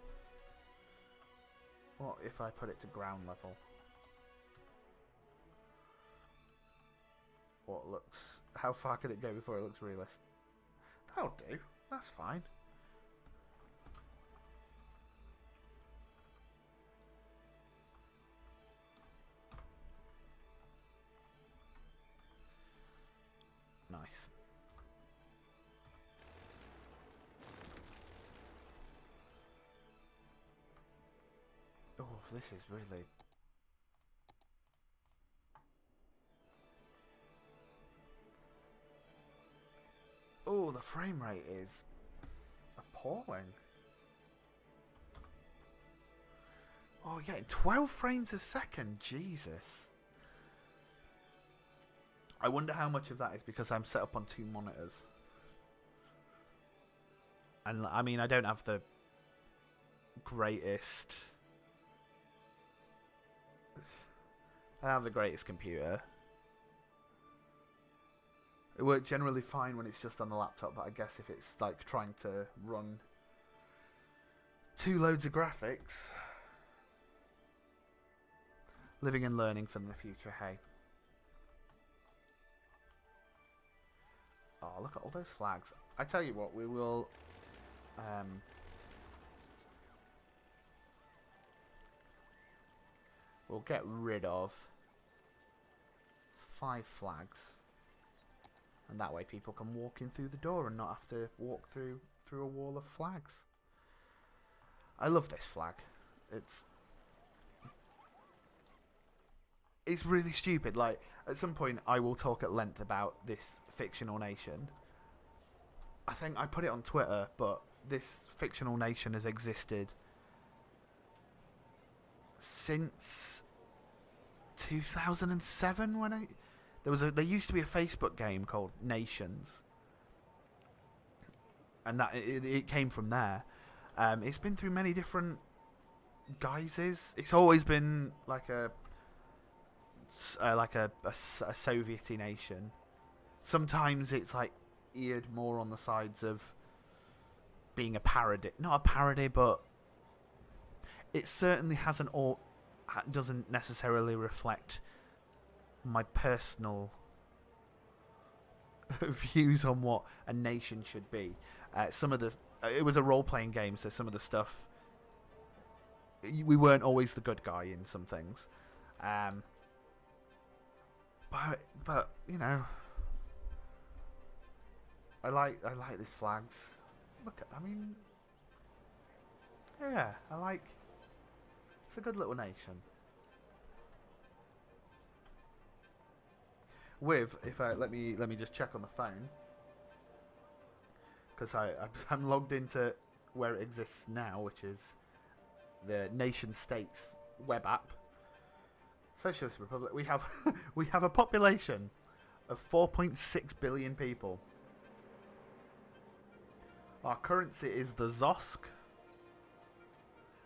What if I put it to ground level? What looks... How far can it go before it looks realistic? That'll do. That's fine. Nice. Oh, this is really... Oh, the frame rate is appalling. Oh, yeah, 12 frames a second. Jesus. I wonder how much of that is because I'm set up on 2 monitors. And, I mean, I don't have the greatest... I don't have the greatest computer. It worked generally fine when it's just on the laptop, but I guess if it's like trying to run 2 loads of graphics, living and learning for the future, hey. Oh, look at all those flags. I tell you what, we will we'll get rid of 5 flags. And that way people can walk in through the door and not have to walk through a wall of flags. I love this flag. It's really stupid. Like, at some point I will talk at length about this fictional nation. I think I put it on Twitter, but this fictional nation has existed since 2007 when there used to be a Facebook game called Nations, and that it came from there. It's been through many different guises. It's always been like a Soviet-y nation. Sometimes it's like eared more on the sides of being a parody, not a parody, but it certainly doesn't necessarily reflect my personal views on what a nation should be. It was a role-playing game, so some of the stuff we weren't always the good guy in some things, but you know, I like these flags. Look at, I mean, yeah, it's a good little nation. Let me just check on the phone, because I'm logged into where it exists now, which is the nation states web app. Socialist Republic. We have a population of 4.6 billion people. Our currency is the Zosk,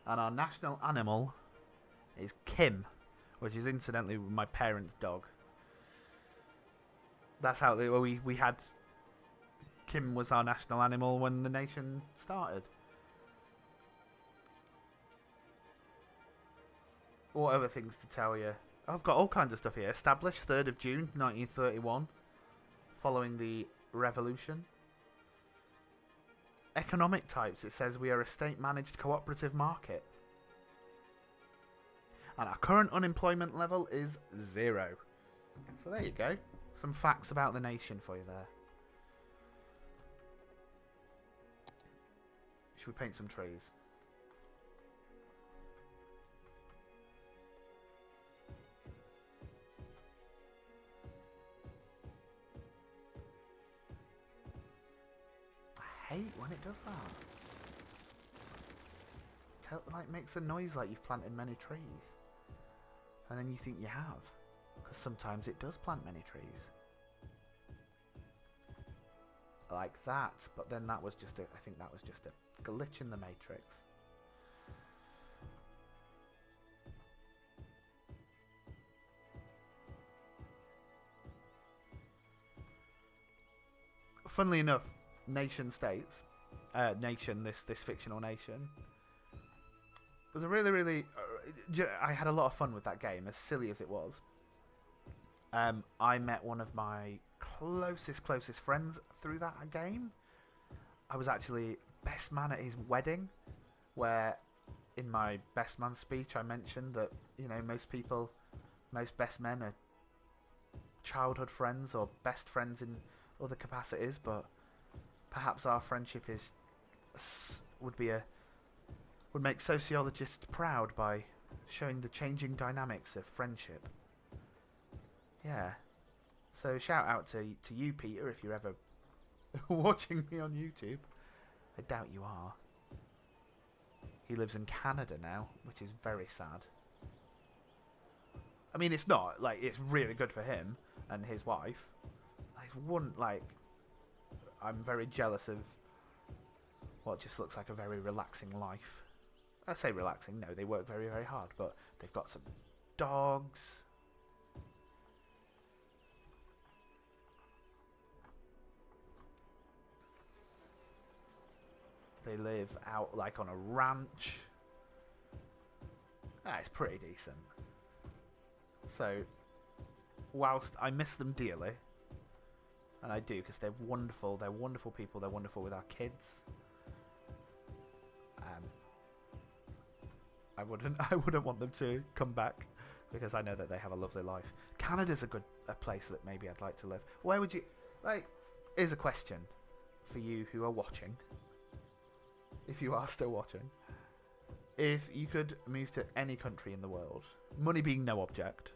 and our national animal is Kim, which is incidentally my parents' dog. That's how we had... Kim was our national animal when the nation started. What other things to tell you? I've got all kinds of stuff here. Established 3rd of June 1931, following the revolution. Economic types. It says we are a state-managed cooperative market. And our current unemployment level is 0. So there you go. Some facts about the nation for you there. Should we paint some trees? I hate when it does that. Like, makes a noise like you've planted many trees. And then you think you have. Because sometimes it does plant many trees. Like that. But then that was just I think that was just a glitch in the matrix. funnily enough, nation states, this fictional nation, was a really. I had a lot of fun with that game, as silly as it was. I met one of my closest friends through that game. I was actually best man at his wedding, where in my best man speech I mentioned that, you know, most best men are childhood friends or best friends in other capacities, but perhaps our friendship would make sociologists proud by showing the changing dynamics of friendship. Yeah. So shout out to you, Peter, if you're ever watching me on YouTube. I doubt you are. He lives in Canada now, which is very sad. I mean, it's not, like, it's really good for him and his wife. I'm very jealous of what just looks like a very relaxing life. I say relaxing, no, they work very, very hard, but they've got some dogs. They live out, like, on a ranch. It's pretty decent. So, whilst I miss them dearly, and I do, because they're wonderful people, they're wonderful with our kids. I wouldn't want them to come back, because I know that they have a lovely life. Canada's a place that maybe I'd like to live. Where would you, like, here's a question for you who are watching, if you are still watching. If you could move to any country in the world, money being no object,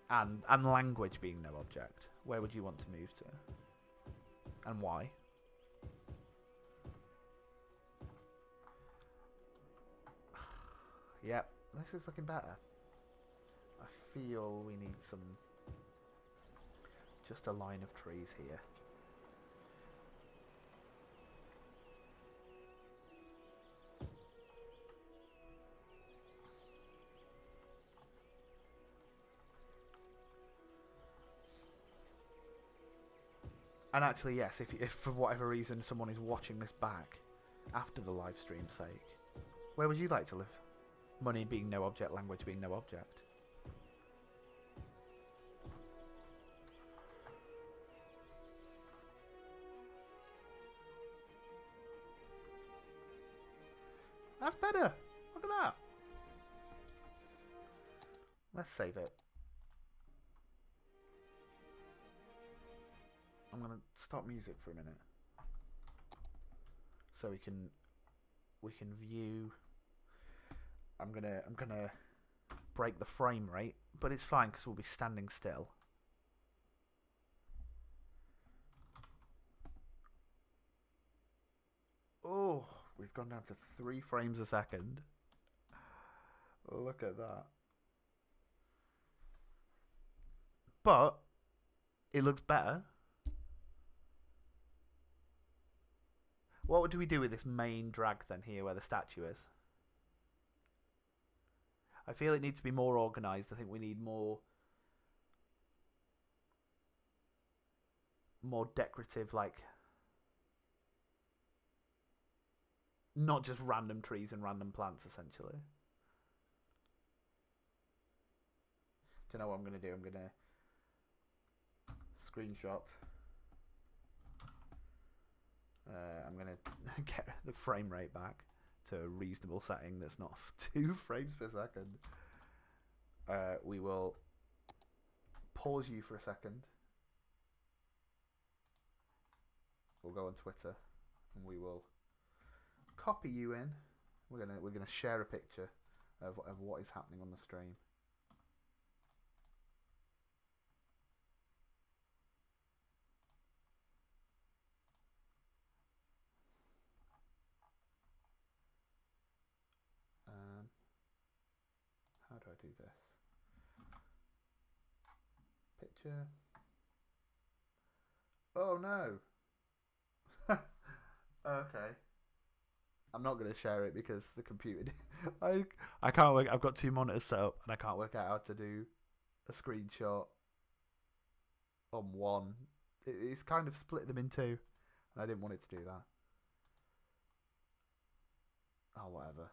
and language being no object, where would you want to move to? And why? Yep, this is looking better. I feel we need just a line of trees here. And actually, yes, if for whatever reason someone is watching this back after the live stream's sake, where would you like to live? Money being no object, language being no object. That's better. Look at that. Let's save it. I'm gonna stop music for a minute, so we can view. I'm gonna break the frame rate, but it's fine because we'll be standing still. Oh, we've gone down to 3 frames a second. Look at that. But it looks better. What do we do with this main drag then here where the statue is? I feel it needs to be more organised. I think we need more decorative, like, not just random trees and random plants, essentially. Do you know what I'm going to do? I'm going to screenshot. I'm going to get the frame rate back to a reasonable setting that's not 2 frames per second. We will pause you for a second. We'll go on Twitter and we will copy you in. We're gonna share a picture of what is happening on the stream. How do I do this? Picture. Oh no. Okay. I'm not going to share it because the computer. I can't work. I've got 2 monitors set up and I can't work out how to do a screenshot on one It's kind of split them in two, and I didn't want it to do that. Oh, whatever.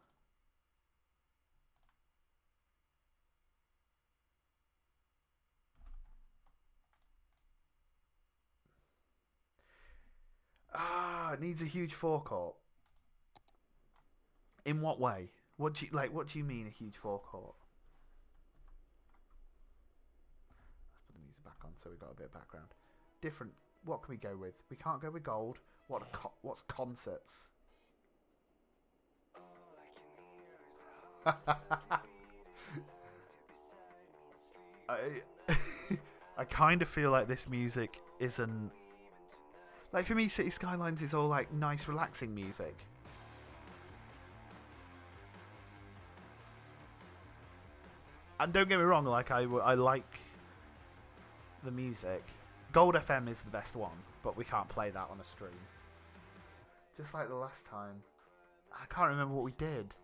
It needs a huge forecourt. In what way? What do you mean a huge forecourt? Let's put the music back on so we got a bit of background. Different. What can we go with? We can't go with gold. What's concerts? I kind of feel like this music isn't... Like, for me, City Skylines is all, like, nice, relaxing music. And don't get me wrong, like, I like the music. Gold FM is the best one, but we can't play that on a stream. Just like the last time. I can't remember what we did.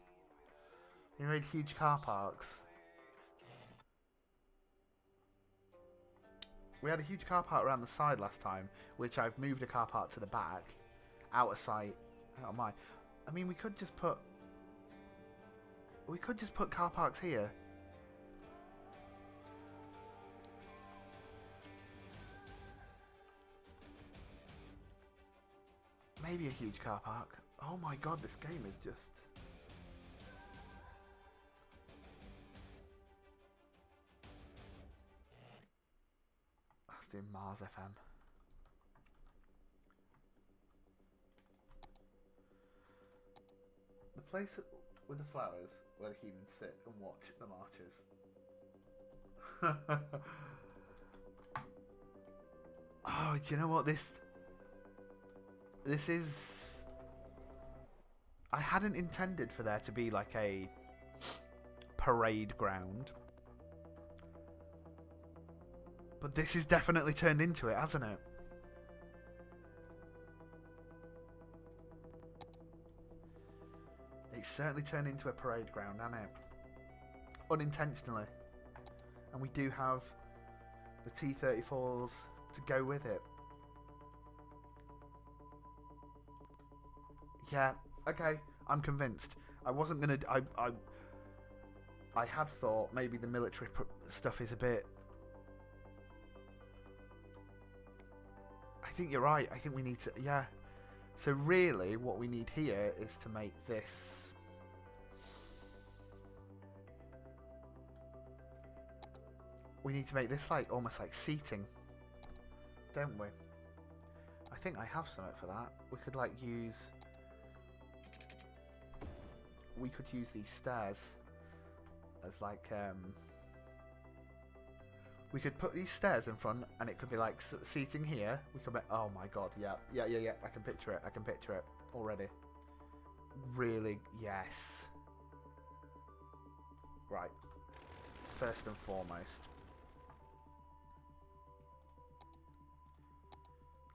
We made huge car parks. We had a huge car park around the side last time, which I've moved a car park to the back, out of sight, out of mind. I mean, we could just put car parks here. Maybe a huge car park. Oh my god, this game is just... Let's do Mars FM. The place with the flowers where the humans sit and watch the marches. Oh, do you know what this is? I hadn't intended for there to be like a parade ground. But this has definitely turned into it, hasn't it? It's certainly turned into a parade ground, hasn't it? Unintentionally. And we do have the T-34s to go with it. Yeah, okay, I'm convinced. I wasn't gonna... I had thought maybe the military stuff is a bit... I think you're right. I think we need to... Yeah. So really, what we need here is to make this... We need to make this like almost like seating. Don't we? I think I have something for that. We could like use... We could use these stairs as like... We could put these stairs in front, and it could be like seating here. We could be... Oh my god, yeah. Yeah. I can picture it. I can picture it already. Really, yes. Right. First and foremost,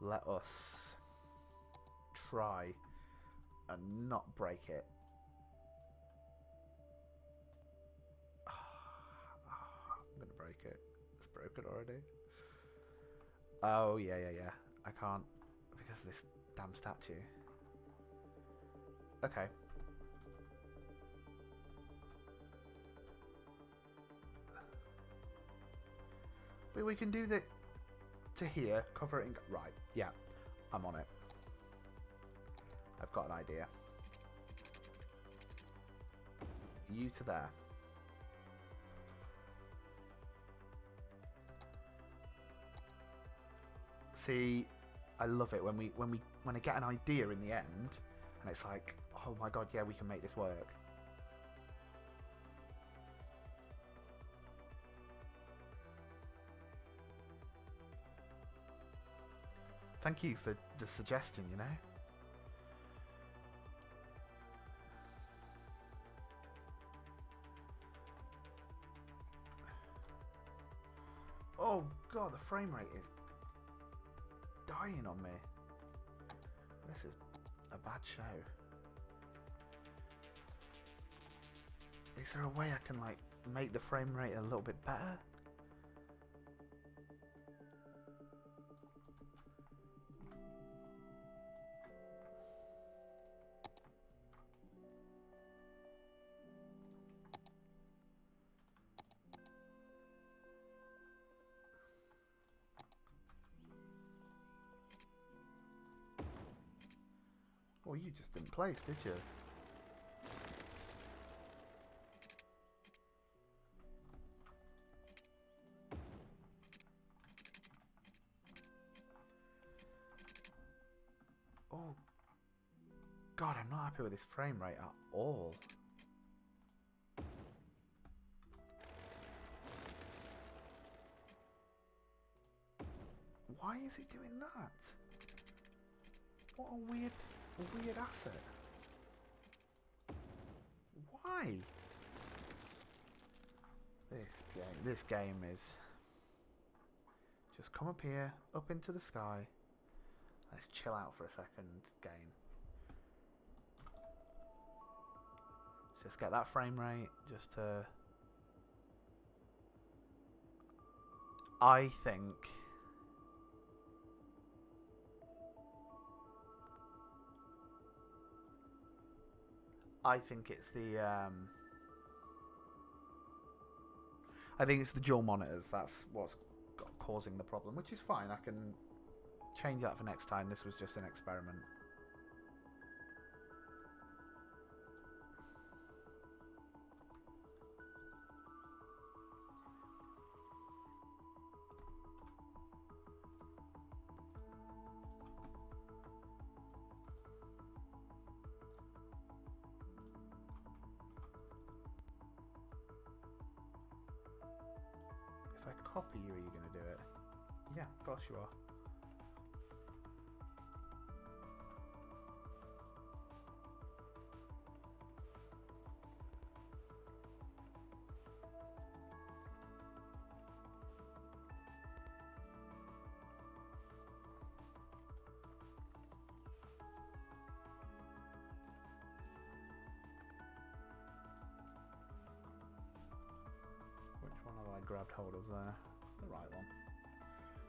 let us try and not break it. I'm gonna break it. It's broken already. Oh, yeah. I can't because of this damn statue. Okay. But we can do the to here, cover it in... Right, yeah. I'm on it. I've got an idea. You to there. See, I love it when I get an idea in the end, and it's like, oh my god, yeah, we can make this work. Thank you for the suggestion, you know. Oh god, the frame rate is dying on me. This is a bad show. Is there a way I can like make the frame rate a little bit better? Oh, you just didn't place, did you? Oh, God, I'm not happy with this frame rate at all. Why is it doing that? What a weird asset. Why? This game is... Just come up here, up into the sky. Let's chill out for a second, game. Just get that frame rate, just to... I think it's the I think it's the dual monitors. That's what's causing the problem, which is fine. I can change that for next time. This was just an experiment. If I copy you, are you going to do it? Yeah, of course you are. Which one have I grabbed hold of there? The right one.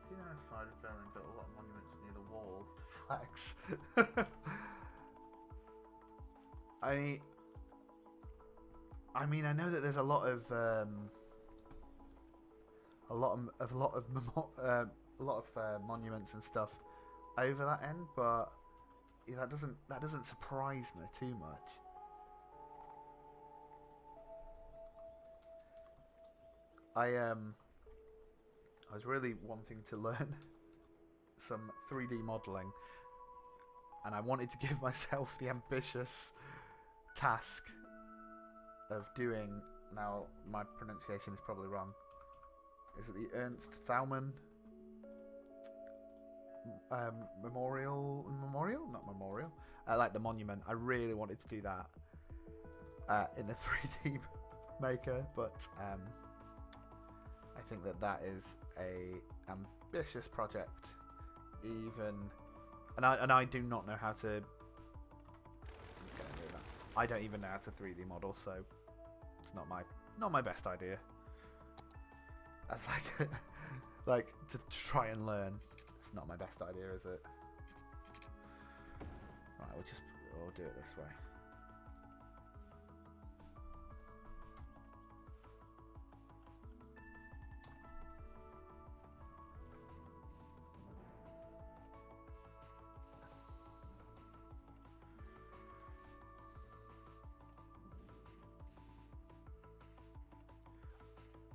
The other side of Berlin got a lot of monuments near the wall to flex. I mean, I know that there's a lot of monuments and stuff over that end, but yeah, that doesn't surprise me too much. I was really wanting to learn some 3D modelling, and I wanted to give myself the ambitious task of doing, now my pronunciation is probably wrong, is it the Ernst Thaumann memorial? Not memorial. Like the monument. I really wanted to do that in a 3D maker, but I think that is a ambitious project, even, and I do not know how to. I don't even know how to 3D model, so it's not my best idea. That's like to try and learn. It's not my best idea, is it? Right, we'll do it this way.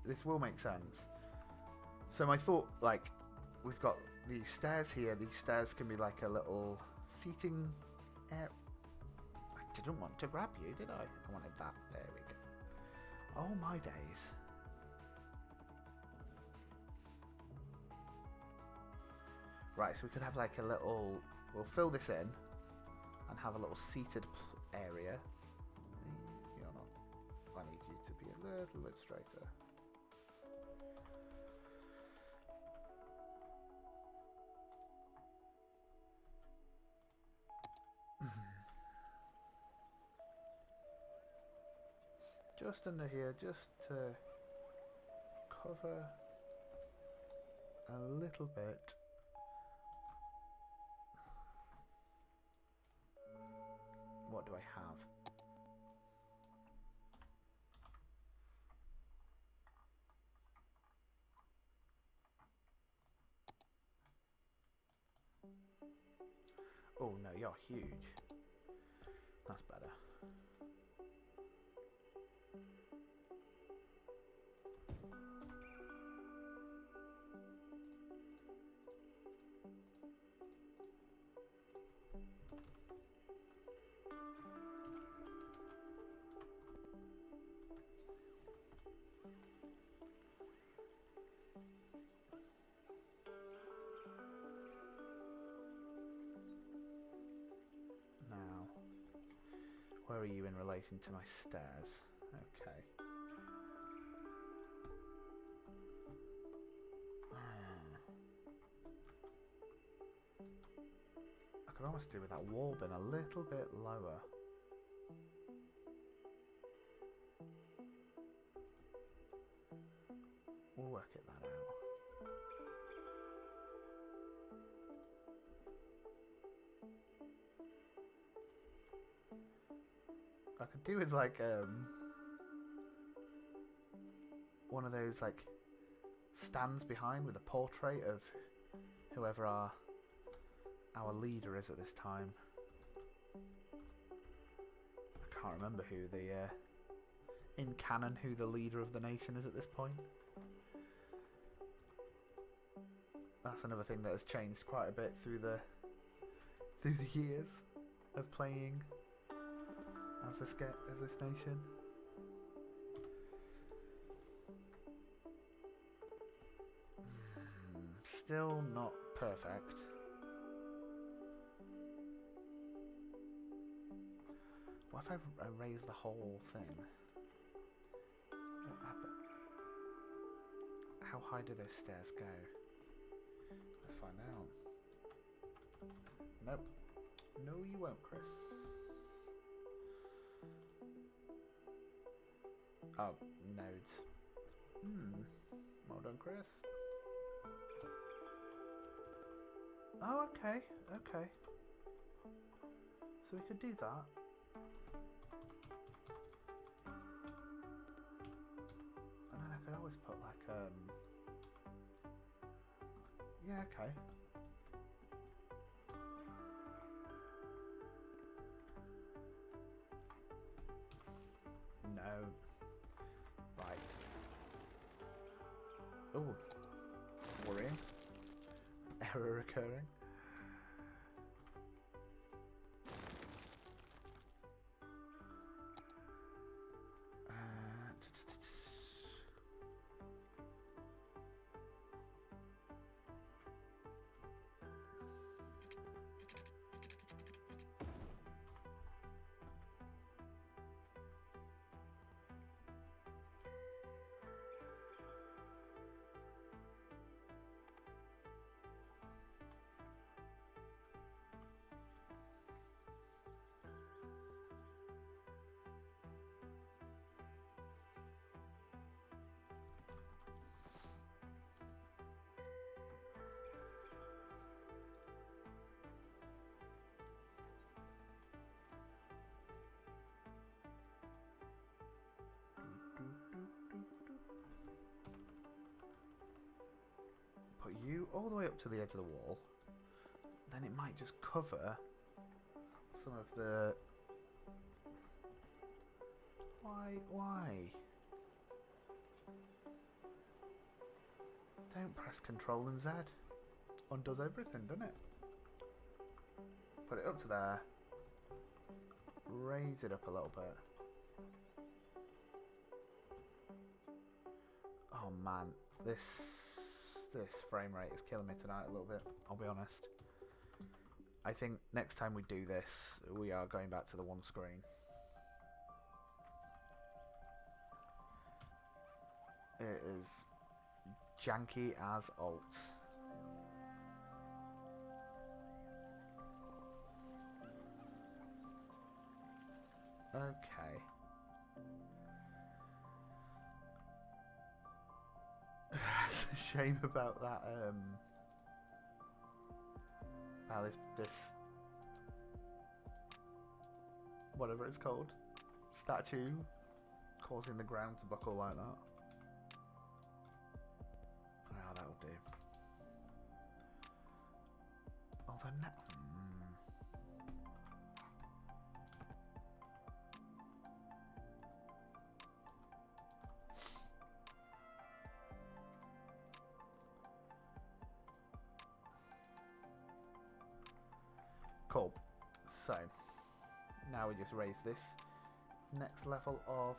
This will make sense. So my thought, like, we've got these stairs here. These stairs can be like a little seating area. I didn't want to grab you, did I? I wanted that. There we go. Oh my days. Right, so we could have like a little... We'll fill this in and have a little seated area. You're not... I need you to be a little bit straighter. Just under here, just to cover a little bit. What do I have? Oh no, you're huge. That's better. Now, where are you in relation to my stairs? Okay. I could almost do with that wall being a little bit lower. We'll work it that out. I could do with like one of those like stands behind with a portrait of whoever our leader is at this time. I can't remember who the in canon who the leader of the nation is at this point. That's another thing that has changed quite a bit through the years of playing as this nation. Still not perfect. What if I raise the whole thing? What happened? How high do those stairs go? Let's find out. Nope. No, you won't, Chris. Oh, nodes. Well done, Chris. Oh, okay, okay. So we could do that. And then I could always put like, yeah, okay. No. Right. Oh. Worrying. Error occurring. Put you all the way up to the edge of the wall. Then it might just cover some of the... Why? Don't press Control and Z. Undoes everything, doesn't it? Put it up to there. Raise it up a little bit. Oh man, this frame rate is killing me tonight a little bit, I'll be honest. I think next time we do this, we are going back to the one screen. It is janky as alt. Okay. It's a shame about that, this whatever it's called, statue causing the ground to buckle like that. Oh, that'll do. Oh, Cool. So, now we just raise this next level of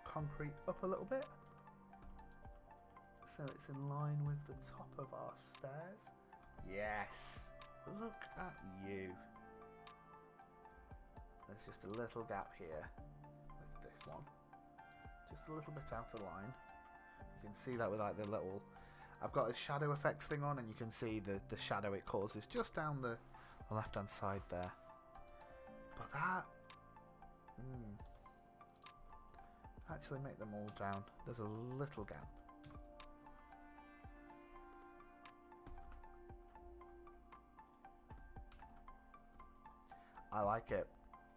concrete up a little bit. So it's in line with the top of our stairs. Yes! Look at you. There's just a little gap here with this one. Just a little bit out of line. You can see that with like the little... I've got a shadow effects thing on, and you can see the shadow it causes just down the left hand side there. But that... Actually make them all down. There's a little gap. I like it.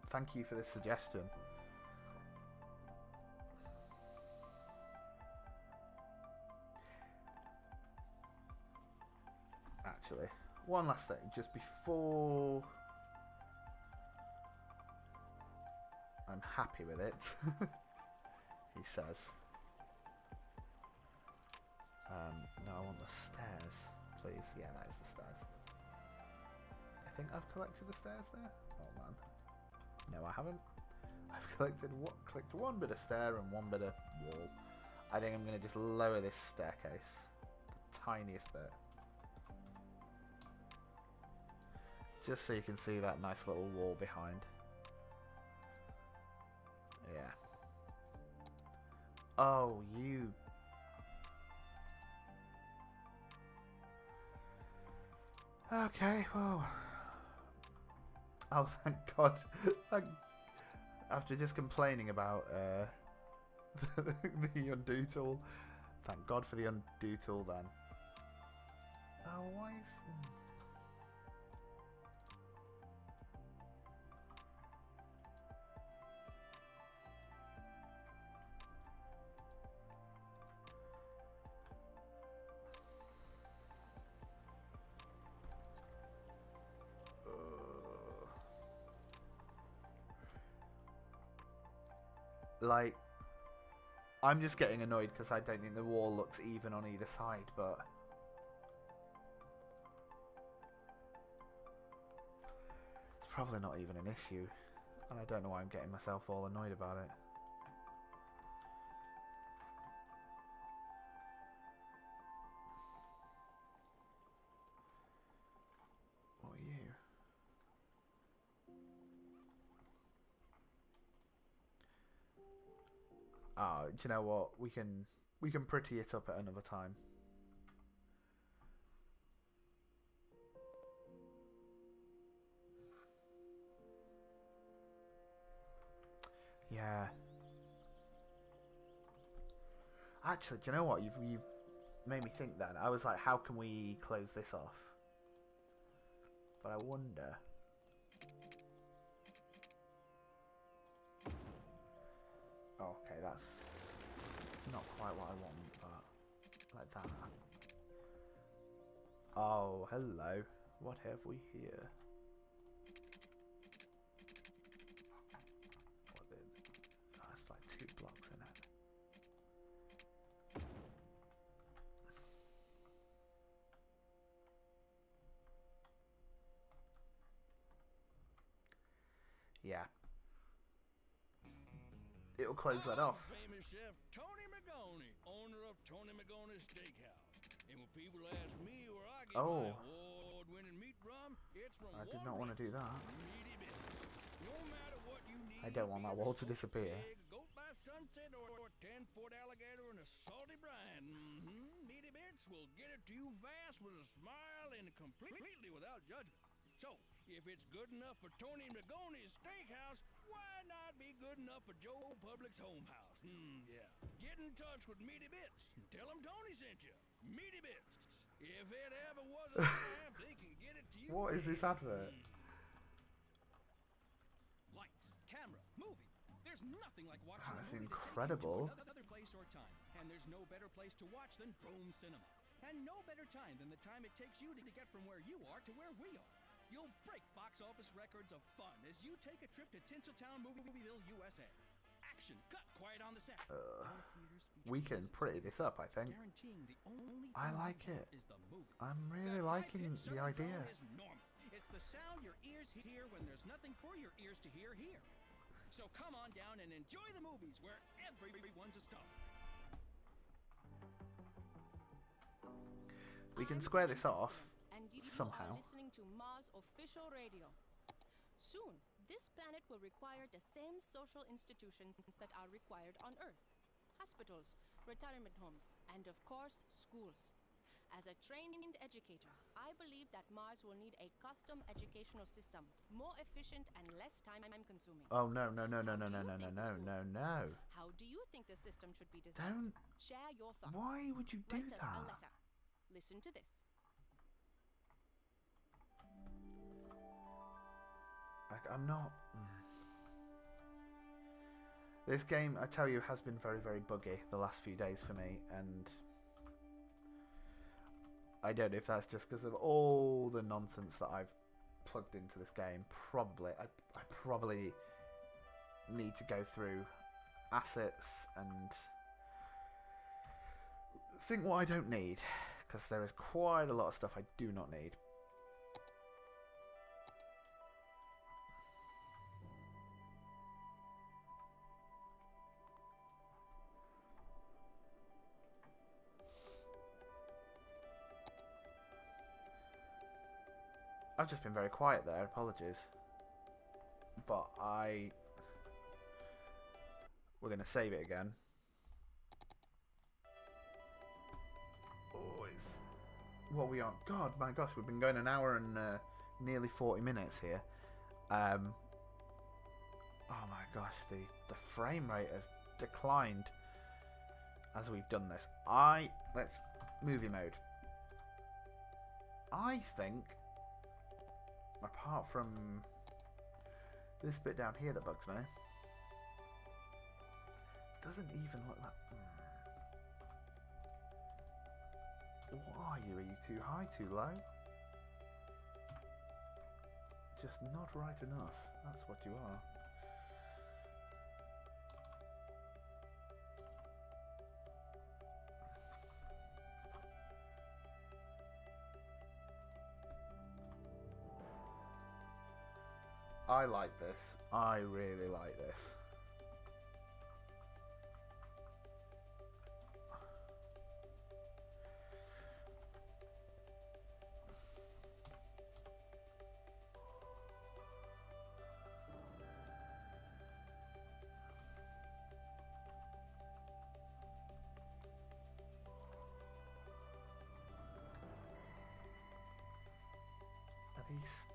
Thank you for this suggestion. Actually, one last thing, just before I'm happy with it, he says. No, I want the stairs, please. Yeah, that is the stairs. I think I've collected the stairs there. Oh man, no, I haven't. I've clicked one bit of stair and one bit of wall. I think I'm gonna just lower this staircase, the tiniest bit. Just so you can see that nice little wall behind. Yeah. Oh, you... Okay, well... Oh, thank God. After just complaining about the undo tool. Thank God for the undo tool then. Oh, why is... Like, I'm just getting annoyed because I don't think the wall looks even on either side, but... It's probably not even an issue, and I don't know why I'm getting myself all annoyed about it. What are you? Oh, do you know what? We can pretty it up at another time. Yeah. Actually, do you know what? You've made me think then. I was like, how can we close this off? But I wonder... Okay, that's not quite what I want, but like that. Oh, hello. What have we here? That's like 2 blocks in it. Yeah. It'll close that off. Famous chef Tony Magoni, owner of Tony Magoni's Steakhouse. And when people ask me where I get my award-winning meat from, it's from I did not want to do that. Meaty Bits. No matter what you need, I don't want that wall to disappear. Goat by sunset or a 10-foot alligator and a salty brine. Meaty Bits will get it to you fast with a smile and completely without judgment. So, if it's good enough for Tony Magoni's Steakhouse, why not be good enough for Joe Public's Home House? Yeah. Get in touch with Meaty Bits and tell them Tony sent you. Meaty Bits. If it ever was a time, they can get it to you. What is this advert? Lights, camera, movie. There's nothing like watching That's a movie incredible. to take you to another place or time. And there's no better place to watch than Drome Cinema. And no better time than the time it takes you to get from where you are to where we are. You'll break box office records of fun as you take a trip to Tinseltown Movieville, USA. Action cut quiet on the set. We can pretty this up, I think. I like it. I'm really liking the idea. the sound your ears hear when there's nothing for your ears to hear here. So come on down and enjoy the movies where everyone's a star. We can I'm square this Princess off Pim, and you somehow. are listening to Mars official radio. Soon, this planet will require the same social institutions that are required on Earth. Hospitals, retirement homes, and of course, schools. As a trained educator, I believe that Mars will need a custom educational system, more efficient and less time-consuming. Oh no no no no no no no no no no no! How do you think the system should be designed? Don't. Share your thoughts. Why would you do Write us a that? letter. Listen to this. I'm not. This game, I tell you, has been very, very buggy the last few days for me, and I don't know if that's just because of all the nonsense that I've plugged into this game. Probably. I probably need to go through assets and think what I don't need, because there is quite a lot of stuff I do not need. I've just been very quiet there, apologies. But we're going to save it again. Oh, it's... What are we on? God, my gosh, we've been going an hour and nearly 40 minutes here. Oh my gosh, the frame rate has declined as we've done this. Let's movie mode. I think, apart from this bit down here that bugs me, doesn't even look like... What are you? Are you too high, too low? Just not right enough. That's what you are. I like this. I really like this. Are these...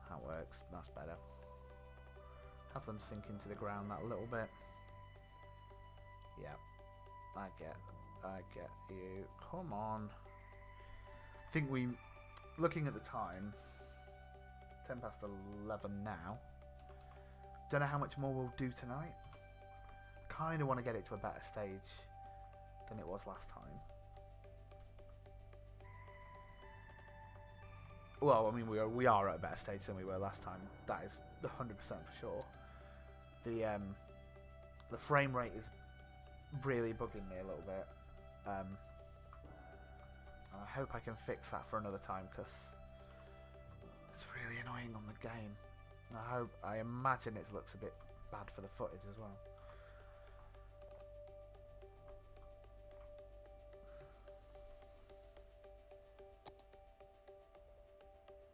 That works. That's better. Have them sink into the ground that little bit. Yep. I get you. Come on. I think looking at the time, 10 past 11 now. Don't know how much more we'll do tonight. Kind of want to get it to a better stage than it was last time. Well, I mean, we are at a better stage than we were last time. That is 100% for sure. The frame rate is really bugging me a little bit. I hope I can fix that for another time, because it's really annoying on the game. I imagine it looks a bit bad for the footage as well.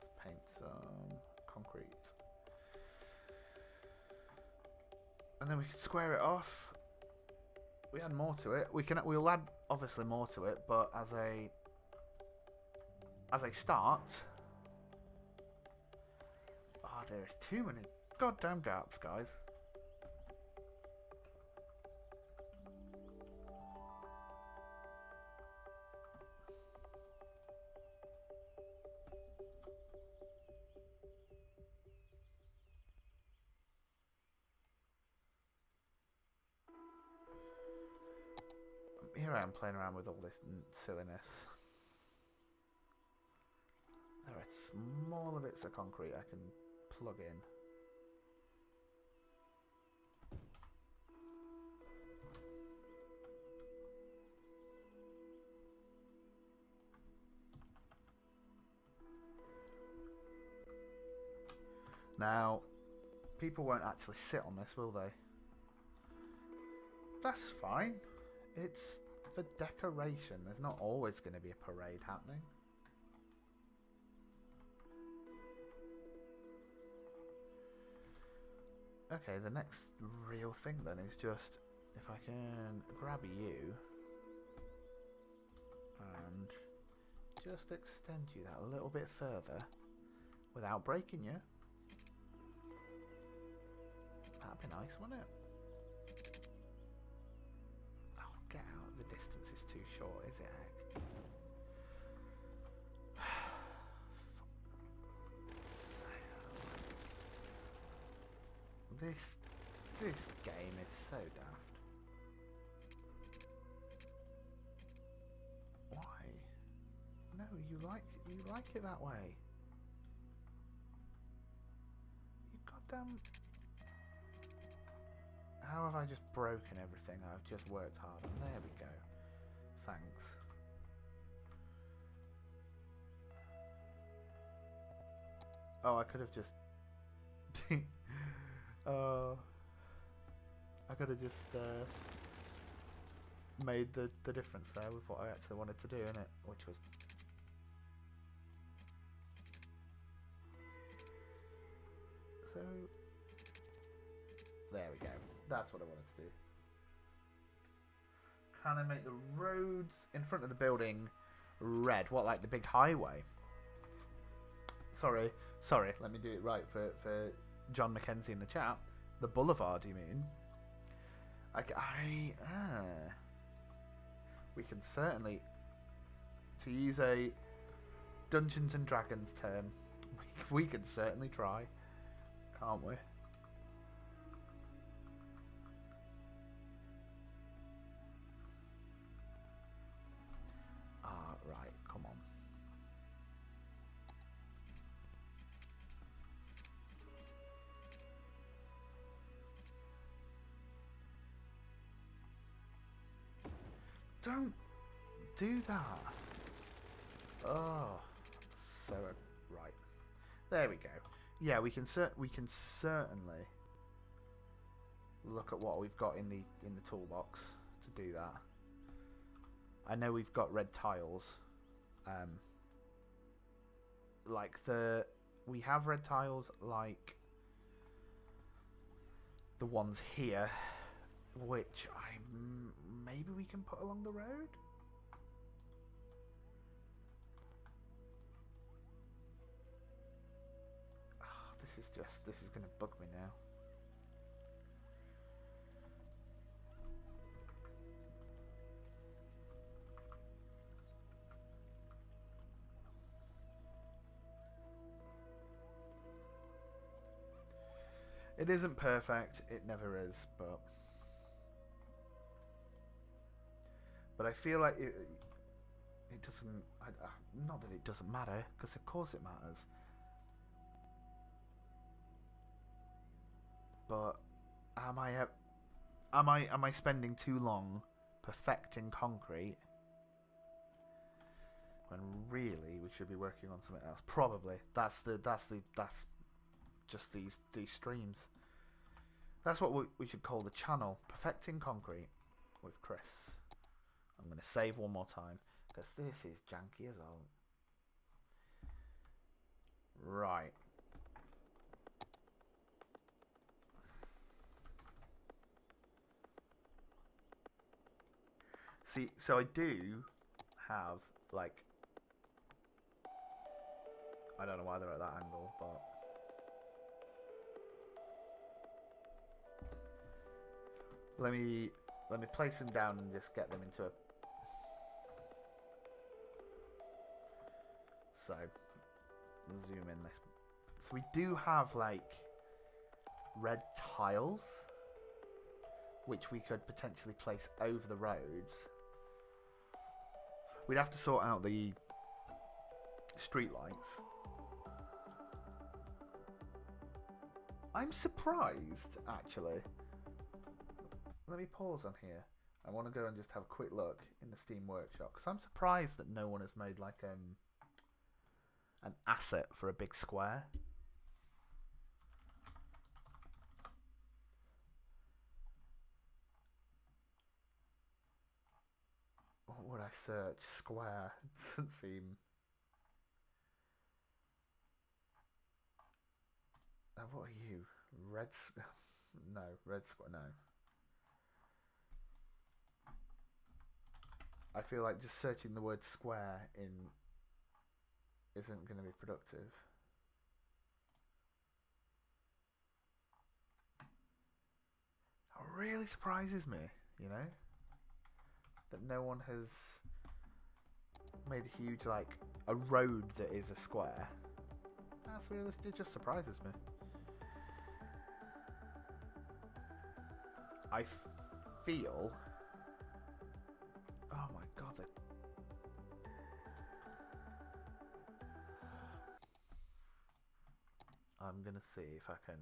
Let's paint some concrete. And then we can square it off. We add more to it. We'll add obviously more to it, but as a start, there are too many goddamn gaps, guys. Here I am playing around with all this silliness. There are smaller bits of concrete I can plug in. Now, people won't actually sit on this, will they? That's fine. It's for decoration. There's not always going to be a parade happening. Okay, the next real thing then is just if I can grab you and just extend you that a little bit further without breaking you. That'd be nice, wouldn't it? Oh, get out. The distance is too short, is it, Egg? This game is so daft. Why? No, you like it that way. You goddamn. How have I just broken everything I've just worked hard on? There we go. Thanks. Oh, I could have just. I could have just made the difference there with what I actually wanted to do, innit? Which was. So. There we go. That's what I wanted to do. Can I make the roads in front of the building red? What, like the big highway? Sorry. Let me do it right for John McKenzie in the chat. The boulevard, you mean? We can certainly, to use a Dungeons and Dragons term, we can certainly try, can't we? Right, come on. Don't do that. Oh, so right. There we go. Yeah, we can certainly look at what we've got in the toolbox to do that. I know we've got red tiles. We have red tiles like the ones here, which maybe we can put along the road. Oh, this is gonna bug me now. It isn't perfect, it never is, but I feel like it doesn't. Not that it doesn't matter, because of course it matters. But am I spending too long perfecting concrete when really we should be working on something else? Probably. That's just these streams. That's what we should call the channel, Perfecting Concrete with Chris. I'm going to save one more time because this is janky as all. Right. See, so I do have, like, I don't know why they're at that angle, but let me place them down and just get them into a. So zoom in this. So we do have like red tiles, which we could potentially place over the roads. we'd have to sort out the street lights. I'm surprised, actually. Let me pause on here. I want to go and just have a quick look in the Steam Workshop, because I'm surprised that no one has made like an asset for a big square. What would I search? Square. It doesn't seem... what are you? Red... No, red square, no. I feel like just searching the word square in isn't going to be productive. It really surprises me, you know, that no one has made a huge, like, a road that is a square. That's realistic. It just surprises me. I feel... Oh my god, I'm gonna see if I can...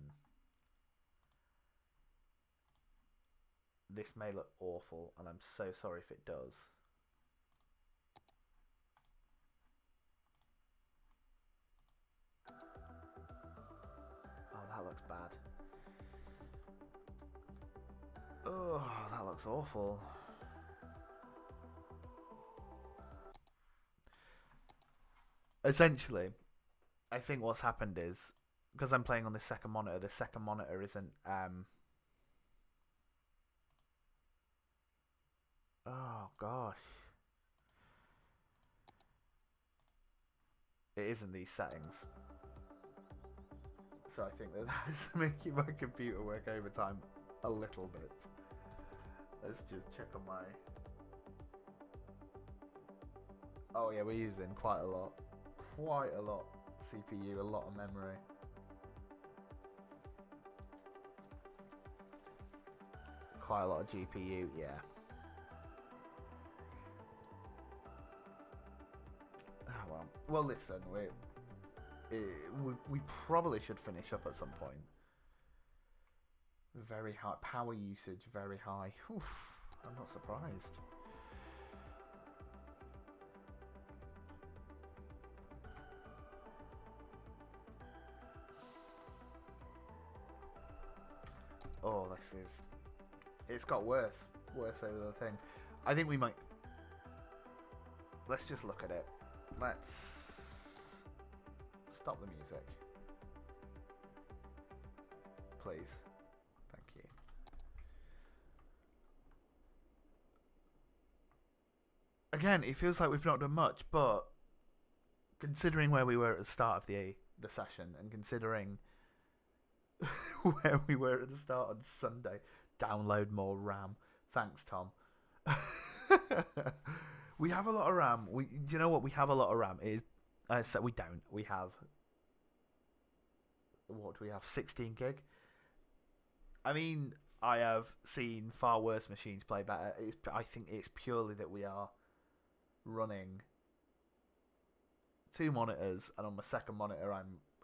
This may look awful, and I'm so sorry if it does. Oh, that looks bad. Oh, that looks awful. Essentially, I think what's happened is, because I'm playing on the second monitor isn't... Oh, gosh. It isn't these settings. So I think that that's making my computer work overtime a little bit. Let's just check on my... Oh yeah, we're using quite a lot. Quite a lot CPU, a lot of memory. Quite a lot of GPU, yeah. Oh well. Well, listen, we probably should finish up at some point. Very high power usage, very high. Oof, I'm not surprised. Oh, this is... It's got worse. Worse over the thing. I think we might... Let's just look at it. Let's... Stop the music. Please. Thank you. Again, it feels like we've not done much, but... Considering where we were at the start of the session, and considering... where we were at the start on Sunday. Download more RAM. Thanks, Tom. We have a lot of RAM. Do you know what? We have a lot of RAM. So we don't. We have... What do we have? 16 gig? I mean, I have seen far worse machines play better. I think it's purely that we are running 2 monitors, and on my second monitor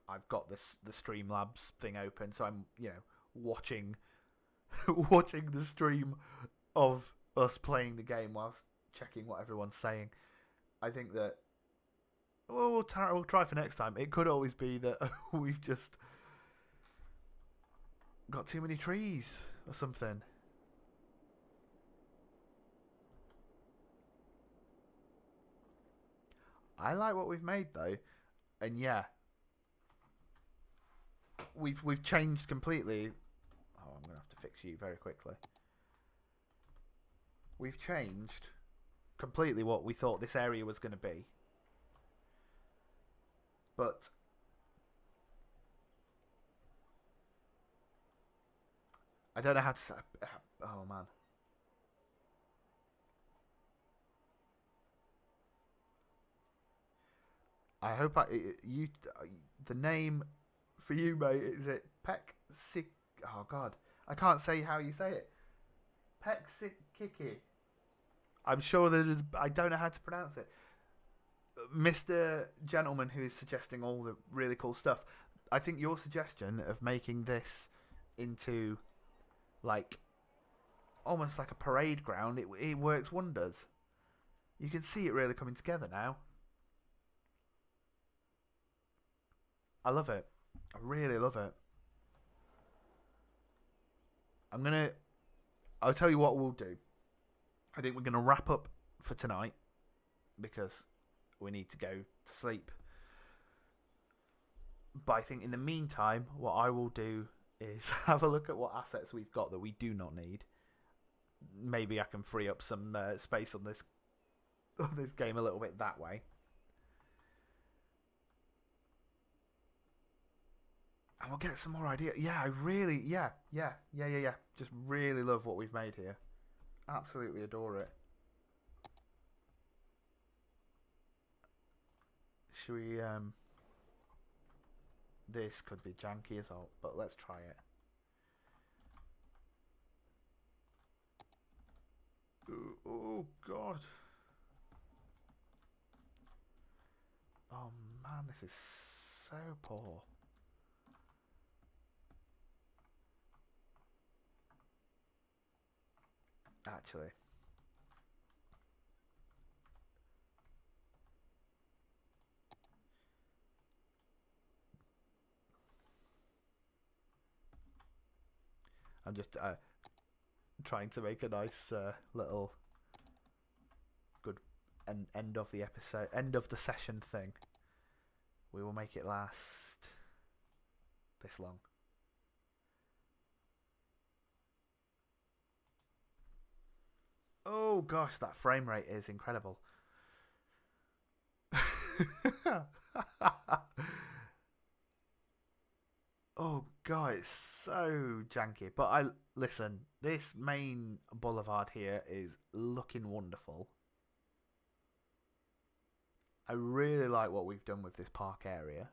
I've got the Streamlabs thing open, so I'm, you know, watching the stream of us playing the game whilst checking what everyone's saying. I think that we'll try for next time. It could always be that we've just got too many trees or something. I like what we've made though, and yeah. We've changed completely. Oh, I'm gonna have to fix you very quickly. We've changed completely what we thought this area was going to be. But I don't know how to say... Oh man. I hope the name for you, mate, is it Peck-Sik... Oh, God. I can't say how you say it. Peck-Sik-Kiki. I'm sure that I don't know how to pronounce it. Mr. Gentleman who is suggesting all the really cool stuff. I think your suggestion of making this into like almost like a parade ground, it works wonders. You can see it really coming together now. I love it. I really love it. I'll tell you what we'll do. I think we're going to wrap up for tonight because we need to go to sleep. But I think in the meantime, what I will do is have a look at what assets we've got that we do not need. Maybe I can free up some space on this game a little bit that way. And we'll get some more ideas. Yeah, I really, yeah. Just really love what we've made here. Absolutely adore it. Should we, this could be janky as all, but let's try it. Ooh, oh, God. Oh, man, this is so poor. Actually. I'm just trying to make a nice little good end of the episode, end of the session thing. We will make it last this long. Oh gosh, that frame rate is incredible. Oh god, it's so janky. But listen, this main boulevard here is looking wonderful. I really like what we've done with this park area.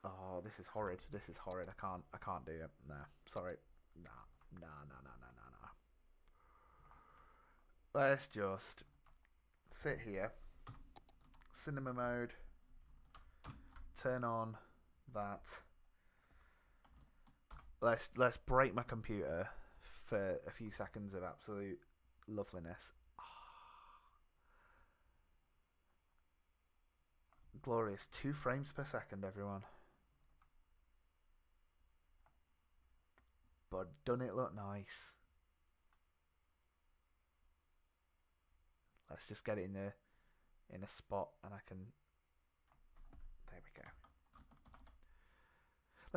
Oh, this is horrid. This is horrid. I can't do it. No, sorry. No. Let's just sit here. Cinema mode. Turn on that. Let's break my computer for a few seconds of absolute loveliness. Glorious. 2 frames per second, everyone. But doesn't it look nice? Let's just get it in a spot, and I can. There we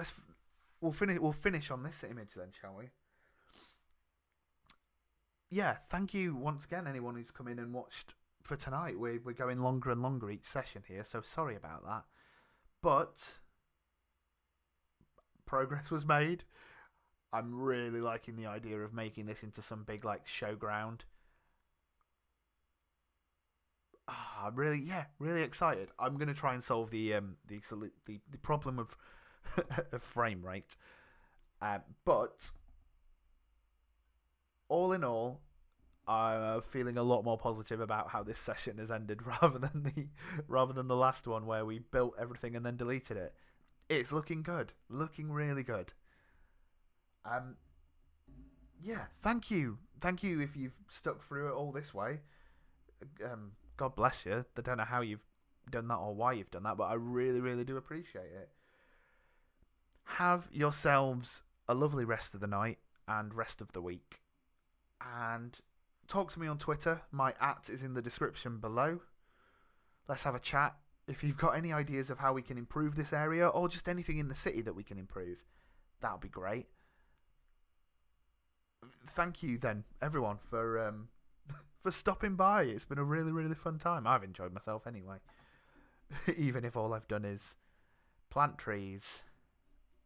go. We'll finish on this image then, shall we? Yeah, thank you once again, anyone who's come in and watched for tonight. We're going longer and longer each session here, so sorry about that. But progress was made. I'm really liking the idea of making this into some big like showground. I'm really excited. I'm going to try and solve the problem of of frame rate. But all in all, I'm feeling a lot more positive about how this session has ended rather than the last one where we built everything and then deleted it. It's looking good, looking really good. Yeah, thank you if you've stuck through it all this way. God bless you. I don't know how you've done that or why you've done that, but I really, really do appreciate it. Have yourselves a lovely rest of the night and rest of the week. And talk to me on Twitter. My @ is in the description below. Let's have a chat. If you've got any ideas of how we can improve this area or just anything in the city that we can improve, that would be great. Thank you then, everyone, for stopping by. It's been a really, really fun time. I've enjoyed myself anyway. Even if all I've done is plant trees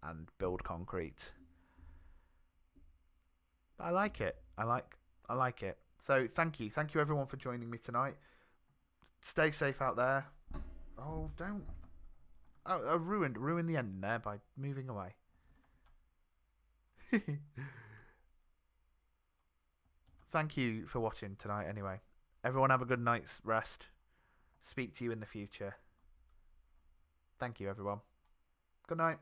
and build concrete. I like it. I like it. So thank you everyone for joining me tonight. Stay safe out there. Oh, don't. Oh, I ruined the ending there by moving away. thank you for watching tonight anyway. Everyone have a good night's rest. Speak to you in the future. Thank you, everyone. Good night.